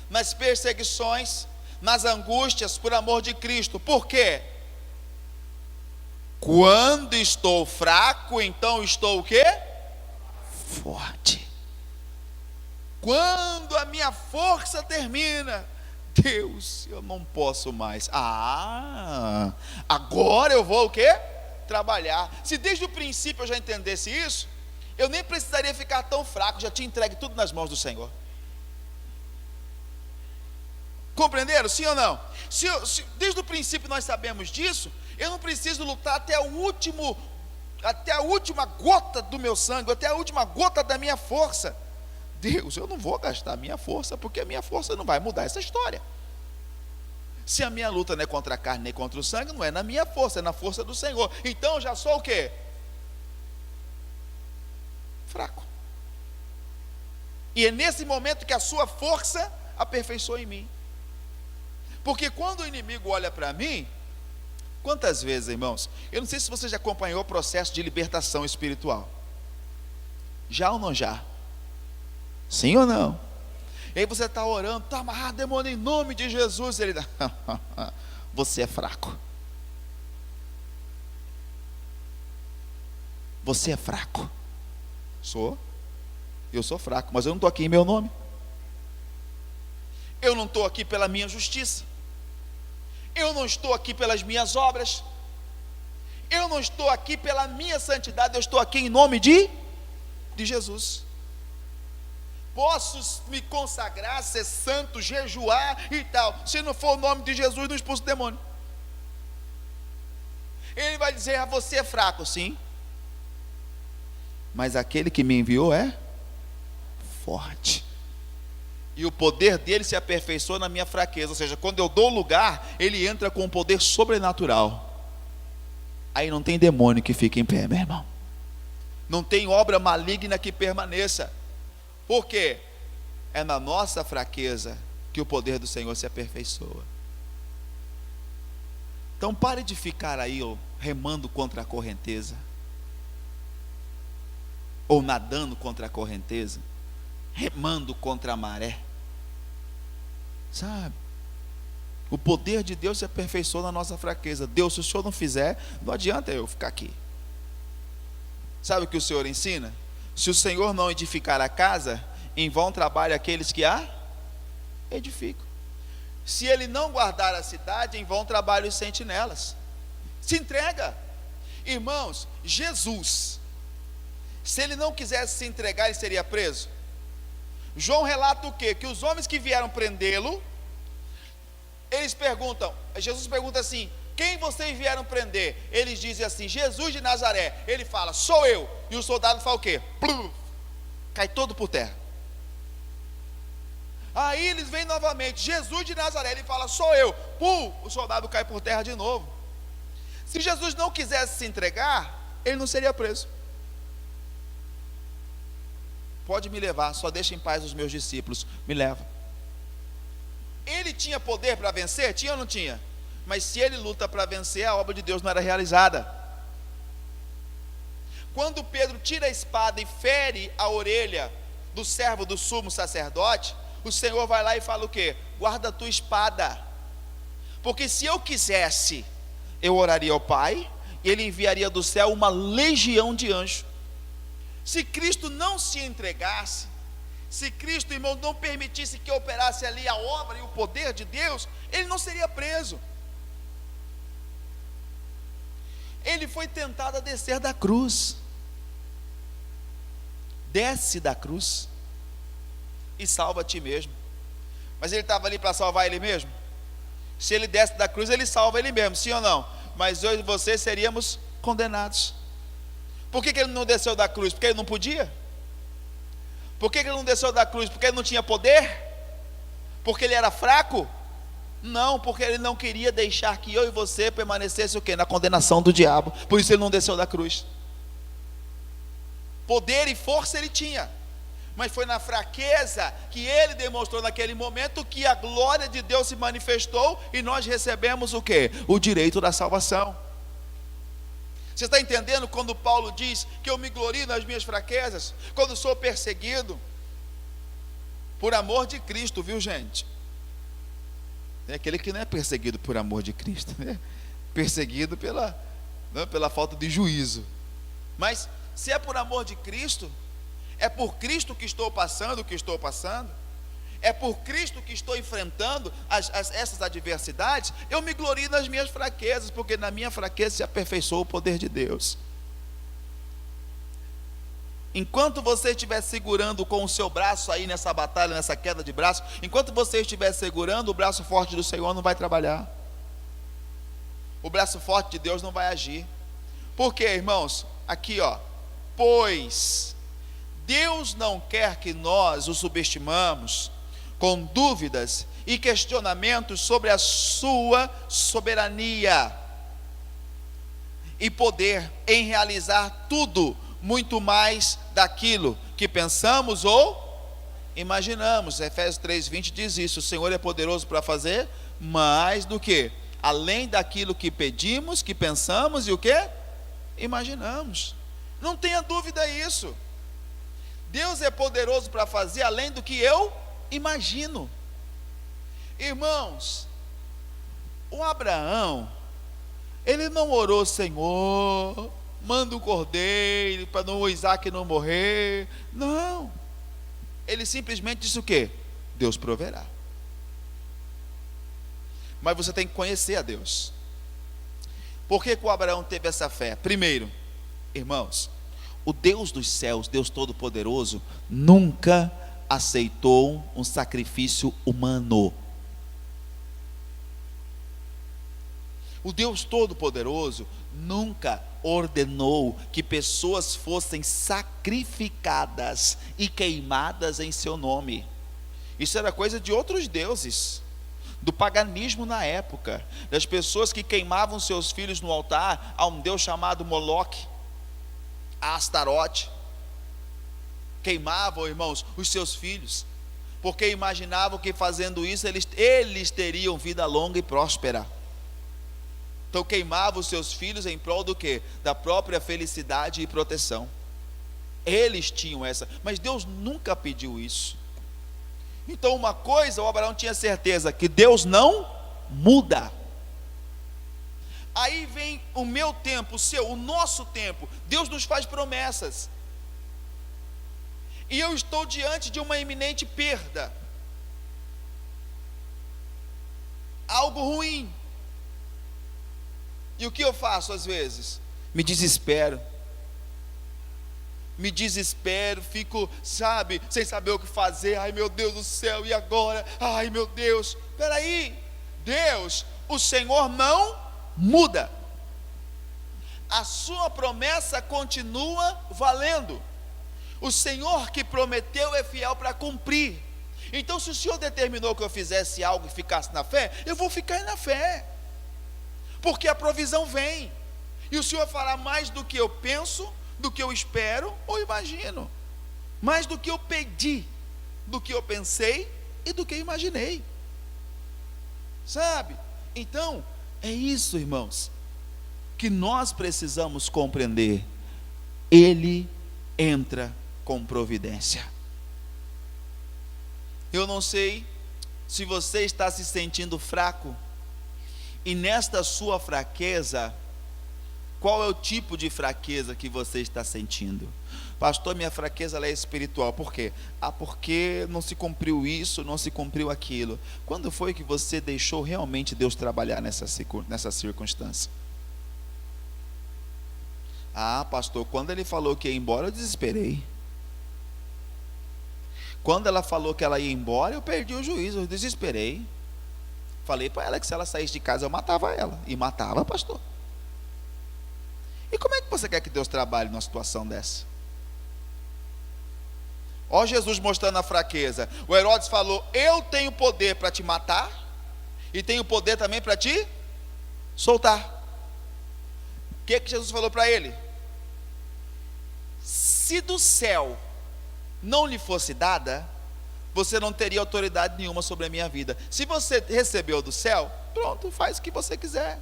nas perseguições, nas angústias por amor de Cristo. Por quê? Quando estou fraco, então estou o quê? Forte. Quando a minha força termina, Deus, eu não posso mais. Agora eu vou o quê? Trabalhar. Se desde o princípio eu já entendesse isso, eu nem precisaria ficar tão fraco, já tinha entregue tudo nas mãos do Senhor. Compreenderam? Sim ou não? Se desde o princípio nós sabemos disso, eu não preciso lutar até a última gota do meu sangue, até a última gota da minha força. Deus, eu não vou gastar a minha força, porque a minha força não vai mudar essa história. Se a minha luta não é contra a carne nem contra o sangue, não é na minha força, é na força do Senhor. Então eu já sou o quê? Fraco. E é nesse momento que a sua força aperfeiçoa em mim. Porque quando o inimigo olha para mim, quantas vezes, irmãos, eu não sei se você já acompanhou o processo de libertação espiritual. Já ou não já? Sim ou não? E aí você está orando, está amarrado, demônio, em nome de Jesus. Ele dá, você é fraco. Você é fraco. Eu sou fraco, mas eu não estou aqui em meu nome. Eu não estou aqui pela minha justiça. Eu não estou aqui pelas minhas obras. Eu não estou aqui pela minha santidade. Eu estou aqui em nome de Jesus. Posso me consagrar, ser santo, jejuar e tal. Se não for o nome de Jesus, não expulso o demônio. Ele vai dizer, você é fraco, sim. Mas aquele que me enviou é forte. E o poder dele se aperfeiçoa na minha fraqueza. Ou seja, quando eu dou lugar, ele entra com um poder sobrenatural. Aí não tem demônio que fique em pé, meu irmão. Não tem obra maligna que permaneça. Por quê? É na nossa fraqueza que o poder do Senhor se aperfeiçoa. Então pare de ficar aí remando contra a correnteza, ou nadando contra a correnteza, remando contra a maré. Sabe? O poder de Deus se aperfeiçoa na nossa fraqueza. Deus, se o Senhor não fizer, não adianta eu ficar aqui. Sabe o que o Senhor ensina? Se o Senhor não edificar a casa, em vão trabalham aqueles que a edificam. Se Ele não guardar a cidade, em vão trabalham os sentinelas. Se entrega. Irmãos, Jesus, se Ele não quisesse se entregar, Ele seria preso. João relata o quê? Que os homens que vieram prendê-lo, eles perguntam, Jesus pergunta assim, quem vocês vieram prender? Eles dizem assim, Jesus de Nazaré. Ele fala, sou eu. E o soldado fala o quê? Plum, cai todo por terra. Aí eles vêm novamente, Jesus de Nazaré. Ele fala, sou eu. Pum, o soldado cai por terra de novo. Se Jesus não quisesse se entregar, ele não seria preso. Pode me levar, só deixa em paz os meus discípulos. Me leva. Ele tinha poder para vencer? Tinha ou não tinha? Mas se ele luta para vencer, a obra de Deus não era realizada. Quando Pedro tira a espada e fere a orelha do servo do sumo sacerdote, o Senhor vai lá e fala o quê? Guarda a tua espada. Porque se eu quisesse, eu oraria ao Pai, e Ele enviaria do céu uma legião de anjos. Se Cristo não se entregasse, se Cristo, irmão, não permitisse que operasse ali a obra e o poder de Deus, Ele não seria preso. Ele foi tentado a descer da cruz. Desce da cruz e salva a ti mesmo. Mas Ele estava ali para salvar Ele mesmo? Se Ele desce da cruz, Ele salva Ele mesmo, sim ou não? Mas eu e você seríamos condenados. Por que Ele não desceu da cruz? Porque Ele não podia? Por que Ele não desceu da cruz? Porque Ele não tinha poder? Porque Ele era fraco? Não, porque Ele não queria deixar que eu e você permanecesse o quê? Na condenação do diabo. Por isso Ele não desceu da cruz. Poder e força Ele tinha, mas foi na fraqueza que Ele demonstrou naquele momento que a glória de Deus se manifestou e nós recebemos o quê? O direito da salvação. Você está entendendo quando Paulo diz que eu me glorio nas minhas fraquezas, quando sou perseguido por amor de Cristo, viu, gente? Tem aquele que não é perseguido por amor de Cristo, né? Perseguido pela falta de juízo. Mas se é por amor de Cristo, é por Cristo que estou passando o que estou passando, é por Cristo que estou enfrentando essas adversidades, eu me glorio nas minhas fraquezas, porque na minha fraqueza se aperfeiçoou o poder de Deus. Enquanto você estiver segurando com o seu braço aí nessa batalha, nessa queda de braço, enquanto você estiver segurando, o braço forte do Senhor não vai trabalhar, o braço forte de Deus não vai agir. Por quê, irmãos? Aqui ó, pois Deus não quer que nós o subestimamos com dúvidas e questionamentos sobre a sua soberania e poder em realizar tudo, muito mais daquilo que pensamos ou imaginamos. Efésios 3:20 diz isso: o Senhor é poderoso para fazer mais do que, além daquilo que pedimos, que pensamos e o que? Imaginamos. Não tenha dúvida isso. Deus é poderoso para fazer além do que eu imagino. Irmãos, o Abraão, ele não orou: Senhor, manda um cordeiro para o Isaac não morrer. Não, ele simplesmente disse o quê? Deus proverá. Mas você tem que conhecer a Deus. Por que o Abraão teve essa fé? Primeiro, irmãos, o Deus dos céus, Deus Todo-Poderoso, nunca aceitou um sacrifício humano. O Deus Todo-Poderoso nunca ordenou que pessoas fossem sacrificadas e queimadas em seu nome. Isso era coisa de outros deuses, do paganismo na época, das pessoas que queimavam seus filhos no altar a um deus chamado Moloque, a Astarote. Queimavam, irmãos, os seus filhos, porque imaginavam que fazendo isso eles teriam vida longa e próspera. Então queimavam os seus filhos em prol do quê? Da própria felicidade e proteção. Eles tinham essa, mas Deus nunca pediu isso. Então uma coisa, o Abraão tinha certeza, que Deus não muda. Aí vem o meu tempo, o seu, o nosso tempo. Deus nos faz promessas, e eu estou diante de uma iminente perda, algo ruim. E o que eu faço às vezes? Me desespero, fico, sabe, sem saber o que fazer. Ai meu Deus do céu, e agora? Ai meu Deus, peraí, Deus, o Senhor não muda, a sua promessa continua valendo. O Senhor que prometeu é fiel para cumprir. Então se o Senhor determinou que eu fizesse algo e ficasse na fé, eu vou ficar na fé, porque a provisão vem, e o Senhor fará mais do que eu penso, do que eu espero ou imagino, mais do que eu pedi, do que eu pensei e do que eu imaginei, sabe? Então é isso, irmãos, que nós precisamos compreender. Ele entra com providência. Eu não sei se você está se sentindo fraco, e nesta sua fraqueza, qual é o tipo de fraqueza que você está sentindo? Pastor, minha fraqueza ela é espiritual. Por quê? Porque não se cumpriu isso, não se cumpriu aquilo. Quando foi que você deixou realmente Deus trabalhar nessa circunstância? Pastor, quando ele falou que ia embora, eu desesperei. Quando ela falou que ela ia embora, eu perdi o juízo, eu desesperei. Falei para ela que se ela saísse de casa, eu matava ela. E matava, pastor. E como é que você quer que Deus trabalhe numa situação dessa? Ó Jesus mostrando a fraqueza. O Herodes falou: eu tenho poder para te matar, e tenho poder também para te soltar. O que Jesus falou para ele? Se do céu não lhe fosse dada, você não teria autoridade nenhuma sobre a minha vida. Se você recebeu do céu, pronto, faz o que você quiser.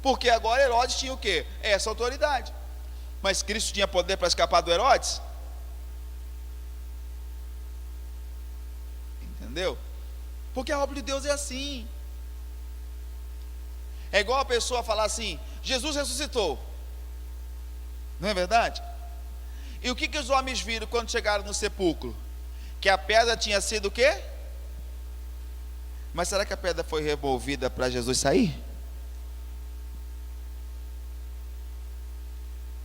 Porque agora Herodes tinha o quê? Essa autoridade. Mas Cristo tinha poder para escapar do Herodes? Entendeu? Porque a obra de Deus é assim. É igual a pessoa falar assim: Jesus ressuscitou. Não é verdade? E o que os homens viram quando chegaram no sepulcro? Que a pedra tinha sido o quê? Mas será que a pedra foi removida para Jesus sair?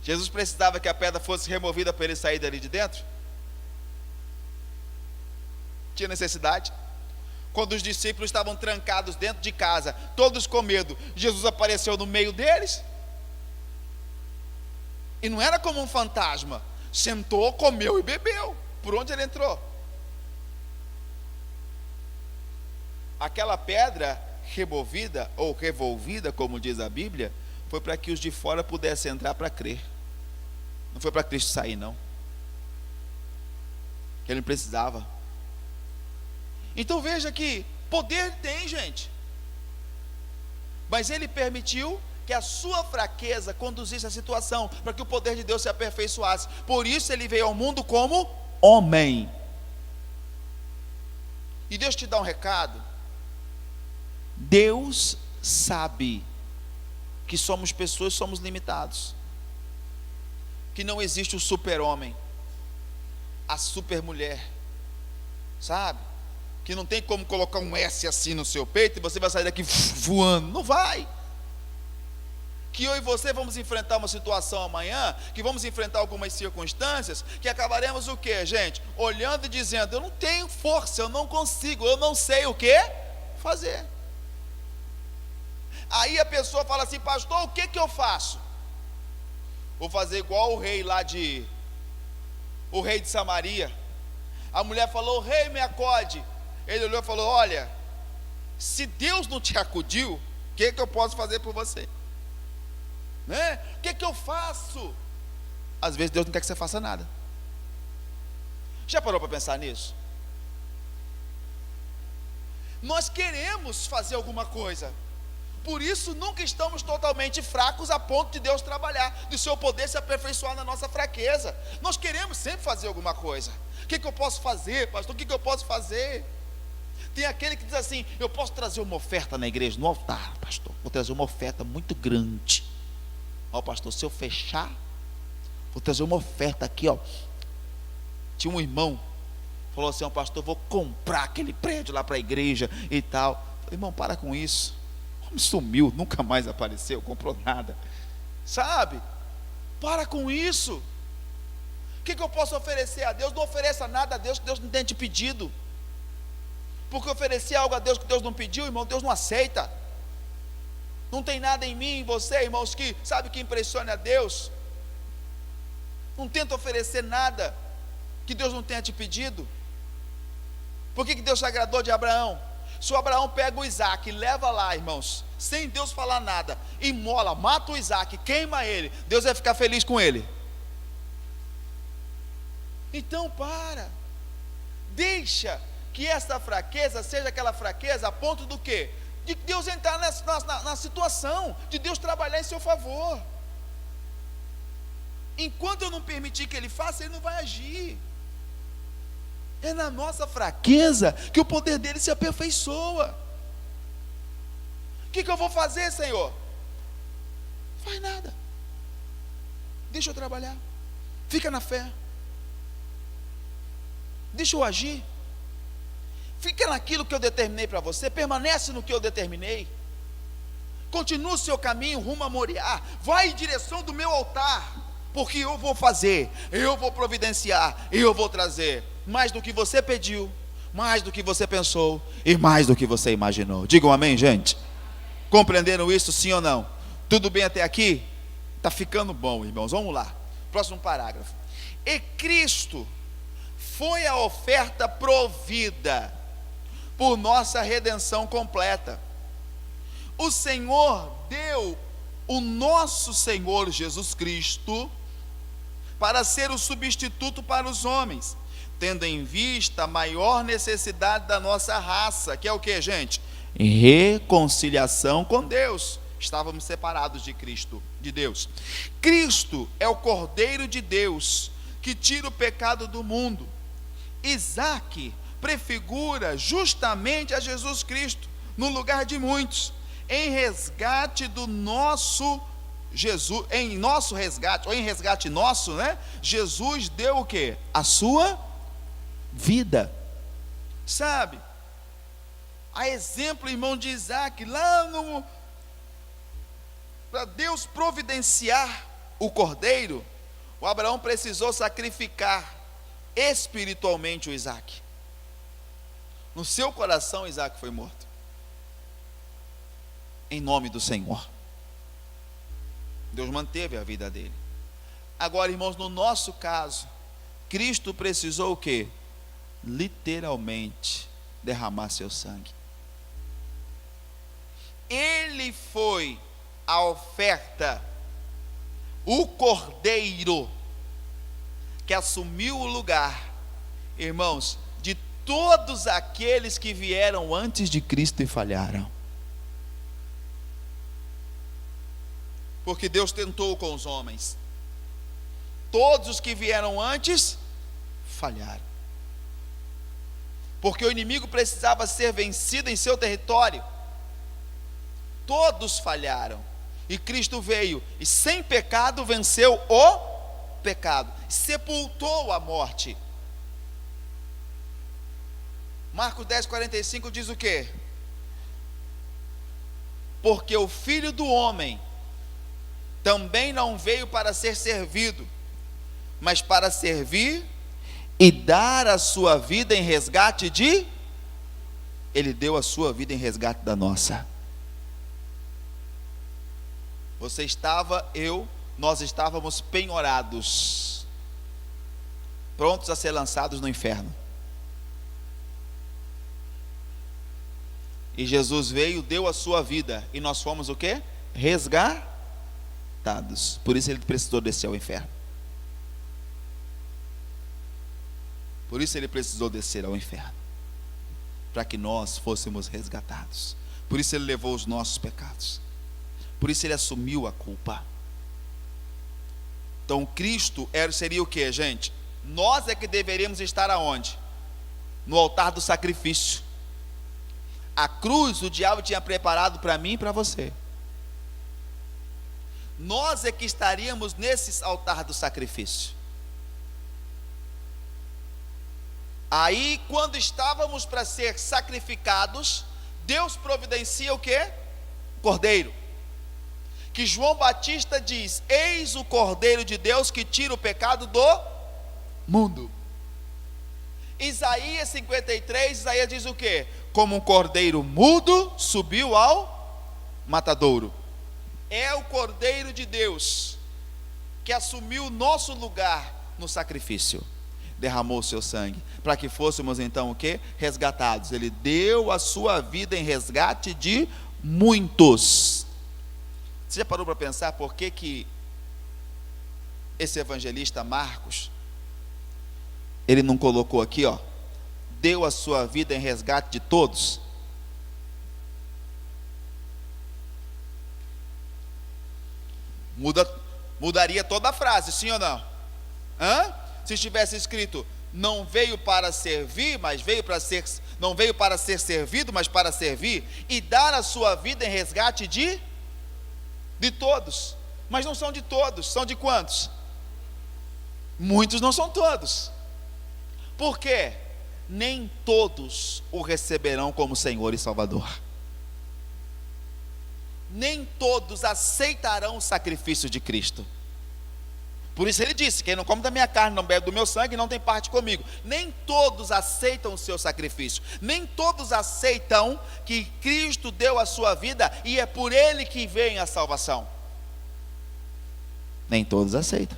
Jesus precisava que a pedra fosse removida para ele sair dali de dentro? Tinha necessidade? Quando os discípulos estavam trancados dentro de casa, todos com medo, Jesus apareceu no meio deles? E não era como um fantasma. Sentou, comeu e bebeu. Por onde ele entrou? Aquela pedra removida, ou revolvida, como diz a Bíblia, foi para que os de fora pudessem entrar para crer. Não foi para Cristo sair, não. Que ele precisava. Então veja que poder tem, gente. Mas ele permitiu que a sua fraqueza conduzisse a situação, para que o poder de Deus se aperfeiçoasse. Por isso ele veio ao mundo como homem. E Deus te dá um recado. Deus sabe que somos pessoas, somos limitados, que não existe o super-homem, a super-mulher, sabe? Que não tem como colocar um S assim no seu peito e você vai sair daqui voando. Não vai. Que eu e você vamos enfrentar uma situação amanhã, que vamos enfrentar algumas circunstâncias, que acabaremos o quê, gente? Olhando e dizendo: eu não tenho força, eu não consigo, eu não sei o que fazer. Aí a pessoa fala assim: pastor, o que eu faço? Vou fazer igual o rei o rei de Samaria. A mulher falou: rei, me acode. Ele olhou e falou: olha, se Deus não te acudiu, o que eu posso fazer por você? Né? O que eu faço? Às vezes Deus não quer que você faça nada. Já parou para pensar nisso? Nós queremos fazer alguma coisa, por isso nunca estamos totalmente fracos a ponto de Deus trabalhar, de seu poder se aperfeiçoar na nossa fraqueza. Nós queremos sempre fazer alguma coisa. O que eu posso fazer, pastor? O que eu posso fazer? Tem aquele que diz assim: eu posso trazer uma oferta na igreja, no altar, pastor, vou trazer uma oferta muito grande. Ó, pastor, se eu fechar, vou trazer uma oferta aqui, ó. Tinha um irmão, falou assim: ó, pastor, vou comprar aquele prédio lá para a igreja e tal. Falei: irmão, para com isso. O homem sumiu, nunca mais apareceu, comprou nada, sabe? Para com isso. O que eu posso oferecer a Deus? Não ofereça nada a Deus que Deus não tenha te pedido, porque oferecer algo a Deus que Deus não pediu, irmão, Deus não aceita. Não tem nada em mim, em você, irmãos, que sabe que impressione a Deus. Não tenta oferecer nada que Deus não tenha te pedido. Por que Deus se agradou de Abraão? Se o Abraão pega o Isaac e leva lá, irmãos, sem Deus falar nada, imola, mata o Isaac, queima ele, Deus vai ficar feliz com ele? Então deixa que essa fraqueza seja aquela fraqueza a ponto do quê? De Deus entrar na situação, de Deus trabalhar em seu favor. Enquanto eu não permitir que Ele faça, Ele não vai agir. É na nossa fraqueza que o poder dele se aperfeiçoa. O que eu vou fazer, Senhor? Não faz nada. Deixa eu trabalhar. Fica na fé. Deixa eu agir. Fica naquilo que eu determinei para você. Permanece no que eu determinei. Continua o seu caminho rumo a Moriá. Vai em direção do meu altar. Porque eu vou fazer, eu vou providenciar, eu vou trazer mais do que você pediu, mais do que você pensou e mais do que você imaginou. Digam amém, gente? Compreenderam isso, sim ou não? Tudo bem até aqui? Está ficando bom, irmãos. Vamos lá. Próximo parágrafo. E Cristo foi a oferta provida por nossa redenção completa. O Senhor deu o nosso Senhor Jesus Cristo para ser o substituto para os homens, tendo em vista a maior necessidade da nossa raça, que é o que, gente? Reconciliação com Deus. Estávamos separados de Cristo, de Deus. Cristo é o Cordeiro de Deus, que tira o pecado do mundo. Isaac prefigura justamente a Jesus Cristo, no lugar de muitos, em resgate do nosso Jesus, em nosso resgate, ou em resgate nosso, né? Jesus deu o quê? A sua vida. Sabe? A exemplo, irmão, de Isaac, para Deus providenciar o cordeiro, o Abraão precisou sacrificar espiritualmente o Isaac. No seu coração, Isaac foi morto. Em nome do Senhor. Deus manteve a vida dele. Agora, irmãos, no nosso caso, Cristo precisou o quê? Literalmente derramar seu sangue. Ele foi a oferta, o cordeiro que assumiu o lugar, irmãos, de todos aqueles que vieram antes de Cristo e falharam. Porque Deus tentou com os homens. Todos os que vieram antes falharam. Porque o inimigo precisava ser vencido em seu território. Todos falharam. E Cristo veio e sem pecado venceu o pecado. Sepultou a morte. Marcos 10:45 diz o quê? Porque o Filho do Homem também não veio para ser servido, mas para servir e dar a sua vida em resgate de... Ele deu a sua vida em resgate da nossa. Você estava, nós estávamos penhorados, prontos a ser lançados no inferno. E Jesus veio, deu a sua vida, e nós fomos o quê? Resgatados. Por isso ele precisou descer ao inferno. Por isso ele precisou descer ao inferno, para que nós fôssemos resgatados. Por isso ele levou os nossos pecados. Por isso ele assumiu a culpa. Então Cristo seria o que, gente? Nós é que deveríamos estar aonde? No altar do sacrifício. A cruz o diabo tinha preparado para mim e para você. Nós é que estaríamos nesse altar do sacrifício. Aí, quando estávamos para ser sacrificados, Deus providencia o quê? Cordeiro. Que João Batista diz: eis o Cordeiro de Deus que tira o pecado do mundo. Isaías 53, Isaías diz o quê? Como um cordeiro mudo subiu ao matadouro. É o Cordeiro de Deus que assumiu o nosso lugar no sacrifício, derramou o seu sangue, para que fôssemos então o quê? Resgatados. Ele deu a sua vida em resgate de muitos. Você já parou para pensar por que esse evangelista Marcos, ele não colocou aqui, ó, deu a sua vida em resgate de todos? Mudaria toda a frase, sim ou não? Se estivesse escrito, não veio para servir, mas veio para ser, não veio para ser servido, mas para servir e dar a sua vida em resgate de todos. Mas não são de todos, são de quantos? Muitos, não são todos. Por quê? Nem todos o receberão como Senhor e Salvador. Nem todos aceitarão o sacrifício de Cristo. Por isso ele disse: quem não come da minha carne, não bebe do meu sangue, não tem parte comigo. Nem todos aceitam o seu sacrifício. Nem todos aceitam que Cristo deu a sua vida e é por ele que vem a salvação. Nem todos aceitam.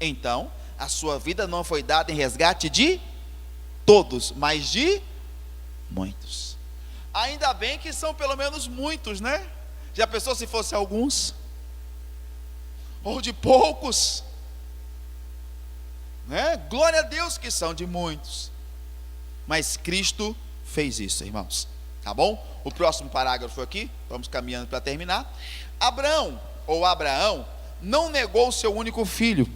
Então, a sua vida não foi dada em resgate de todos, mas de muitos. Ainda bem que são pelo menos muitos, né? Já pensou se fosse alguns? Ou de poucos? Né? Glória a Deus que são de muitos. Mas Cristo fez isso, irmãos. Tá bom? O próximo parágrafo aqui, vamos caminhando para terminar. Abraão, não negou o seu único filho.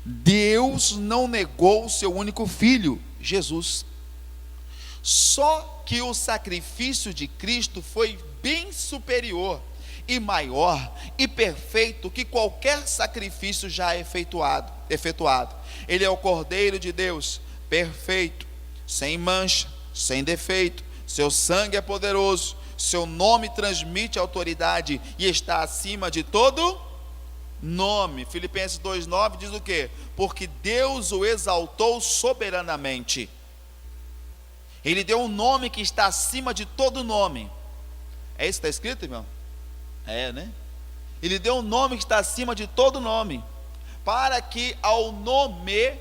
Deus não negou o seu único filho, Jesus. Só que o sacrifício de Cristo foi bem superior e maior e perfeito que qualquer sacrifício já efetuado. Ele é o Cordeiro de Deus, perfeito, sem mancha, sem defeito. Seu sangue é poderoso, seu nome transmite autoridade e está acima de todo nome. Filipenses 2,9 diz o quê? Porque Deus o exaltou soberanamente. Ele deu um nome que está acima de todo nome. É isso que está escrito, irmão? É, né? Ele deu um nome que está acima de todo nome, para que ao nome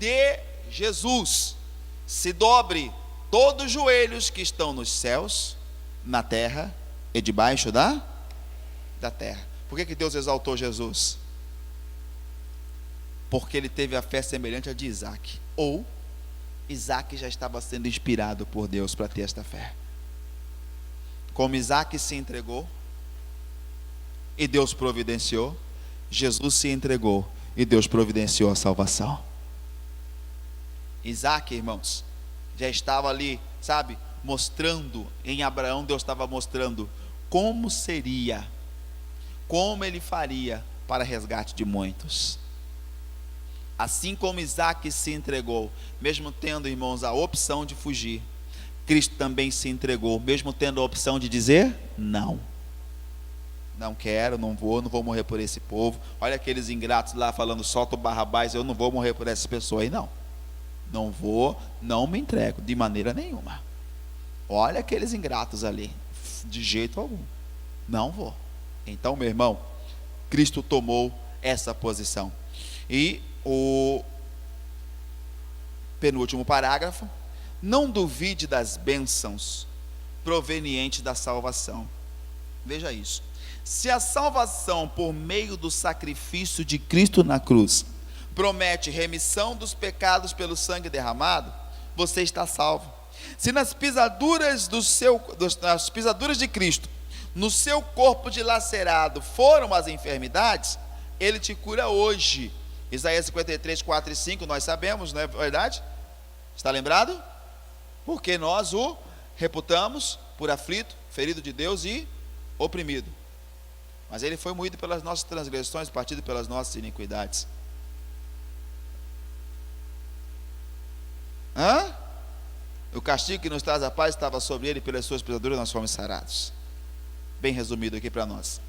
de Jesus se dobre todos os joelhos que estão nos céus, na terra e debaixo da terra. Por que Deus exaltou Jesus? Porque ele teve a fé semelhante à de Isaac. Ou Isaac já estava sendo inspirado por Deus para ter esta fé. Como Isaac se entregou e Deus providenciou, Jesus se entregou e Deus providenciou a salvação. Isaac, irmãos, já estava ali, sabe, mostrando em Abraão, Deus estava mostrando como seria, como ele faria para resgate de muitos. Assim como Isaac se entregou, mesmo tendo, irmãos, a opção de fugir, Cristo também se entregou, mesmo tendo a opção de dizer não. Não quero, não vou morrer por esse povo. Olha aqueles ingratos lá falando: solta o Barrabás, eu não vou morrer por essa pessoa aí, não. Não vou, não me entrego de maneira nenhuma. Olha aqueles ingratos ali, de jeito algum, não vou. Então, meu irmão, Cristo tomou essa posição. E o penúltimo parágrafo: não duvide das bênçãos provenientes da salvação. Veja isso. Se a salvação por meio do sacrifício de Cristo na cruz promete remissão dos pecados pelo sangue derramado, você está salvo. Se nas pisaduras nas pisaduras de Cristo, no seu corpo dilacerado, foram as enfermidades, ele te cura hoje. Isaías 53, 4 e 5, nós sabemos, não é verdade? Está lembrado? Porque nós o reputamos por aflito, ferido de Deus e oprimido. Mas ele foi moído pelas nossas transgressões, partido pelas nossas iniquidades. O castigo que nos traz a paz estava sobre ele, pelas suas pisaduras nós fomos sarados. Bem resumido aqui para nós.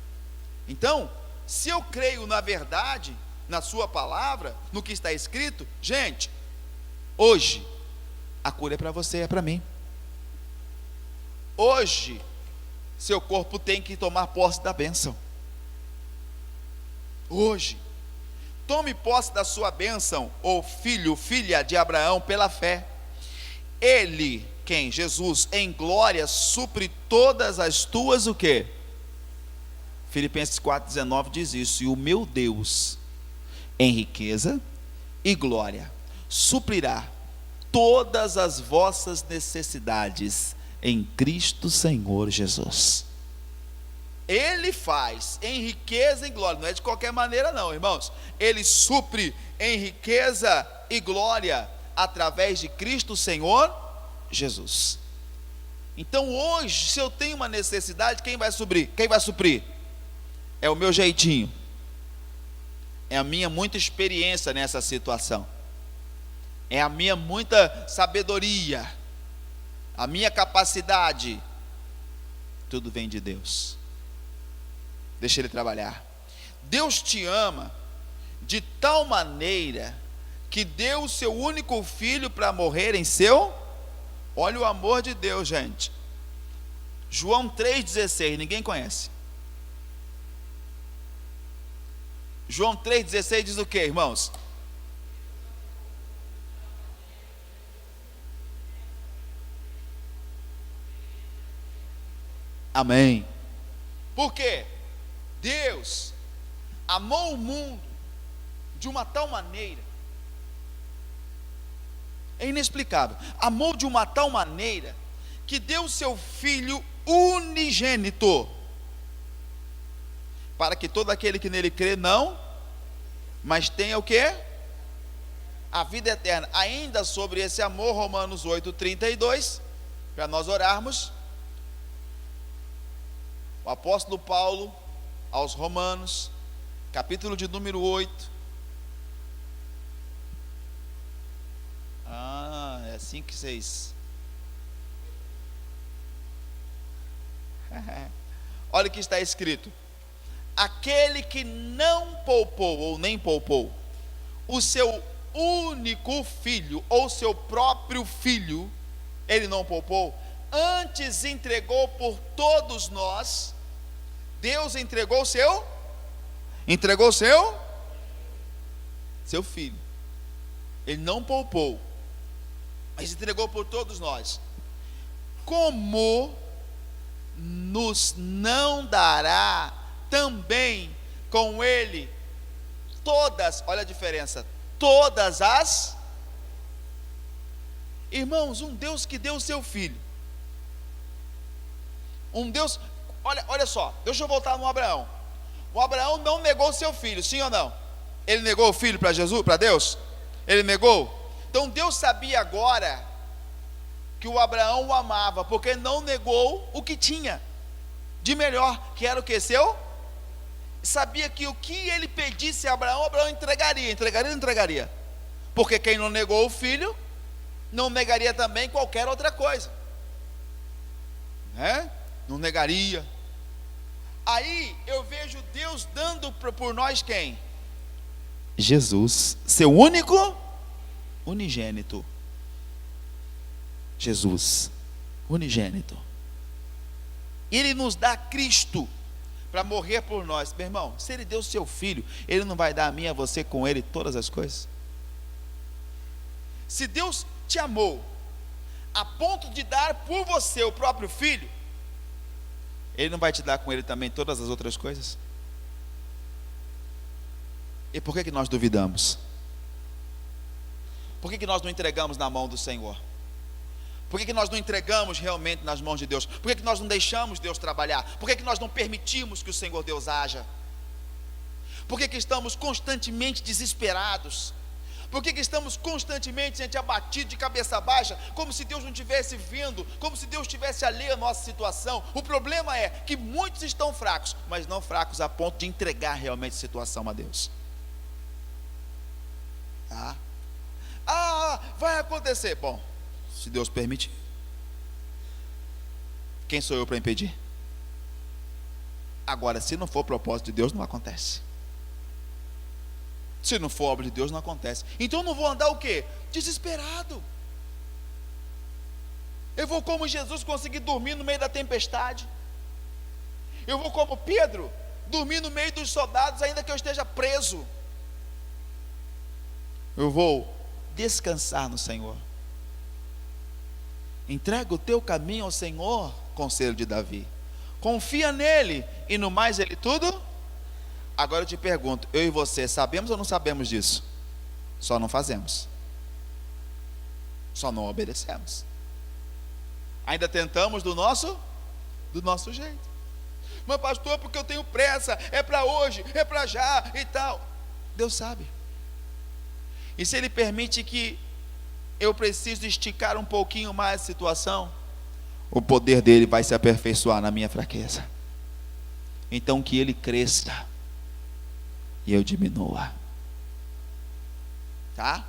Então, se eu creio na verdade, na sua palavra, no que está escrito, gente, hoje a cura é para você, é para mim. Hoje seu corpo tem que tomar posse da bênção. Hoje tome posse da sua bênção, ô filho, filha de Abraão, pela fé. Ele, quem? Jesus, em glória supre todas as tuas o quê? Filipenses 4,19 diz isso: e o meu Deus em riqueza e glória suprirá todas as vossas necessidades em Cristo Senhor Jesus. Ele faz em riqueza e glória, não é de qualquer maneira não, irmãos. Ele supre em riqueza e glória através de Cristo Senhor Jesus. Então hoje, se eu tenho uma necessidade, quem vai suprir? Quem vai suprir? É o meu jeitinho, é a minha muita experiência nessa situação, é a minha muita sabedoria, a minha capacidade. Tudo vem de Deus. Deixa Ele trabalhar. Deus te ama de tal maneira que deu o seu único filho para morrer em seu. Olha o amor de Deus, gente. João 3,16, ninguém conhece. João 3,16 diz o que, irmãos? Amém. Por quê? Deus amou o mundo de uma tal maneira, é inexplicável, amou de uma tal maneira que deu o seu Filho unigênito, para que todo aquele que nele crê não, mas tenha o quê? A vida eterna. Ainda sobre esse amor, Romanos 8,32, para nós orarmos, o apóstolo Paulo aos Romanos, capítulo de número 8. É assim que vocês. Olha o que está escrito: aquele que não poupou, ou nem poupou, o seu único filho, ou seu próprio filho, ele não poupou, antes entregou por todos nós. Deus entregou seu filho. Ele não poupou, mas entregou por todos nós. Como nos não dará também com ele todas, olha a diferença, todas as. Irmãos, um Deus que deu o seu filho, um Deus, olha só, deixa eu voltar no Abraão. O Abraão não negou o seu filho, sim ou não? Ele negou o filho para Jesus, para Deus? Ele negou? Então Deus sabia agora que o Abraão o amava, porque não negou o que tinha de melhor, que era o que? Seu? Sabia que o que ele pedisse a Abraão, Abraão entregaria ou não entregaria? Porque quem não negou o filho, não negaria também qualquer outra coisa, né? Não negaria. Aí eu vejo Deus dando por nós quem? Jesus, seu único unigênito. Jesus, unigênito. Ele nos dá Cristo para morrer por nós. Meu irmão, se Ele deu o seu filho, Ele não vai dar a mim e a você com Ele todas as coisas? Se Deus te amou a ponto de dar por você o próprio filho, Ele não vai te dar com Ele também todas as outras coisas? E por que nós duvidamos? Por que nós não entregamos na mão do Senhor? Por que nós não entregamos realmente nas mãos de Deus? Por que nós não deixamos Deus trabalhar? Por que nós não permitimos que o Senhor Deus haja? Por que estamos constantemente desesperados? Por que estamos constantemente, gente, abatidos, de cabeça baixa, como se Deus não estivesse vendo, como se Deus estivesse alheio à nossa situação? O problema é que muitos estão fracos, mas não fracos a ponto de entregar realmente a situação a Deus. Vai acontecer. Bom, se Deus permitir, quem sou eu para impedir? Agora, se não for propósito de Deus, não acontece. Se não for obra de Deus, não acontece. Então eu não vou andar o quê? Desesperado. Eu vou, como Jesus, conseguir dormir no meio da tempestade. Eu vou, como Pedro, dormir no meio dos soldados, ainda que eu esteja preso. Eu vou descansar no Senhor. Entrega o teu caminho ao Senhor, conselho de Davi. Confia nele, e no mais ele tudo. Agora eu te pergunto, eu e você, sabemos ou não sabemos disso? Só não fazemos. Só não obedecemos. Ainda tentamos do nosso jeito. Mas pastor, porque eu tenho pressa, é para hoje, é para já e tal. Deus sabe. E se Ele permite que eu preciso esticar um pouquinho mais a situação, o poder dele vai se aperfeiçoar na minha fraqueza. Então que ele cresça e eu diminua. Tá?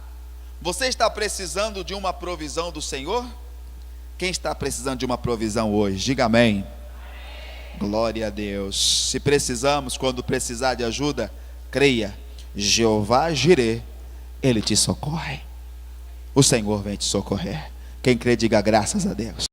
Você está precisando de uma provisão do Senhor? Quem está precisando de uma provisão hoje? Diga amém. Glória a Deus. Se precisamos, quando precisar de ajuda, creia, Jeová Jireh, Ele te socorre. O Senhor vem te socorrer. Quem crê, diga graças a Deus.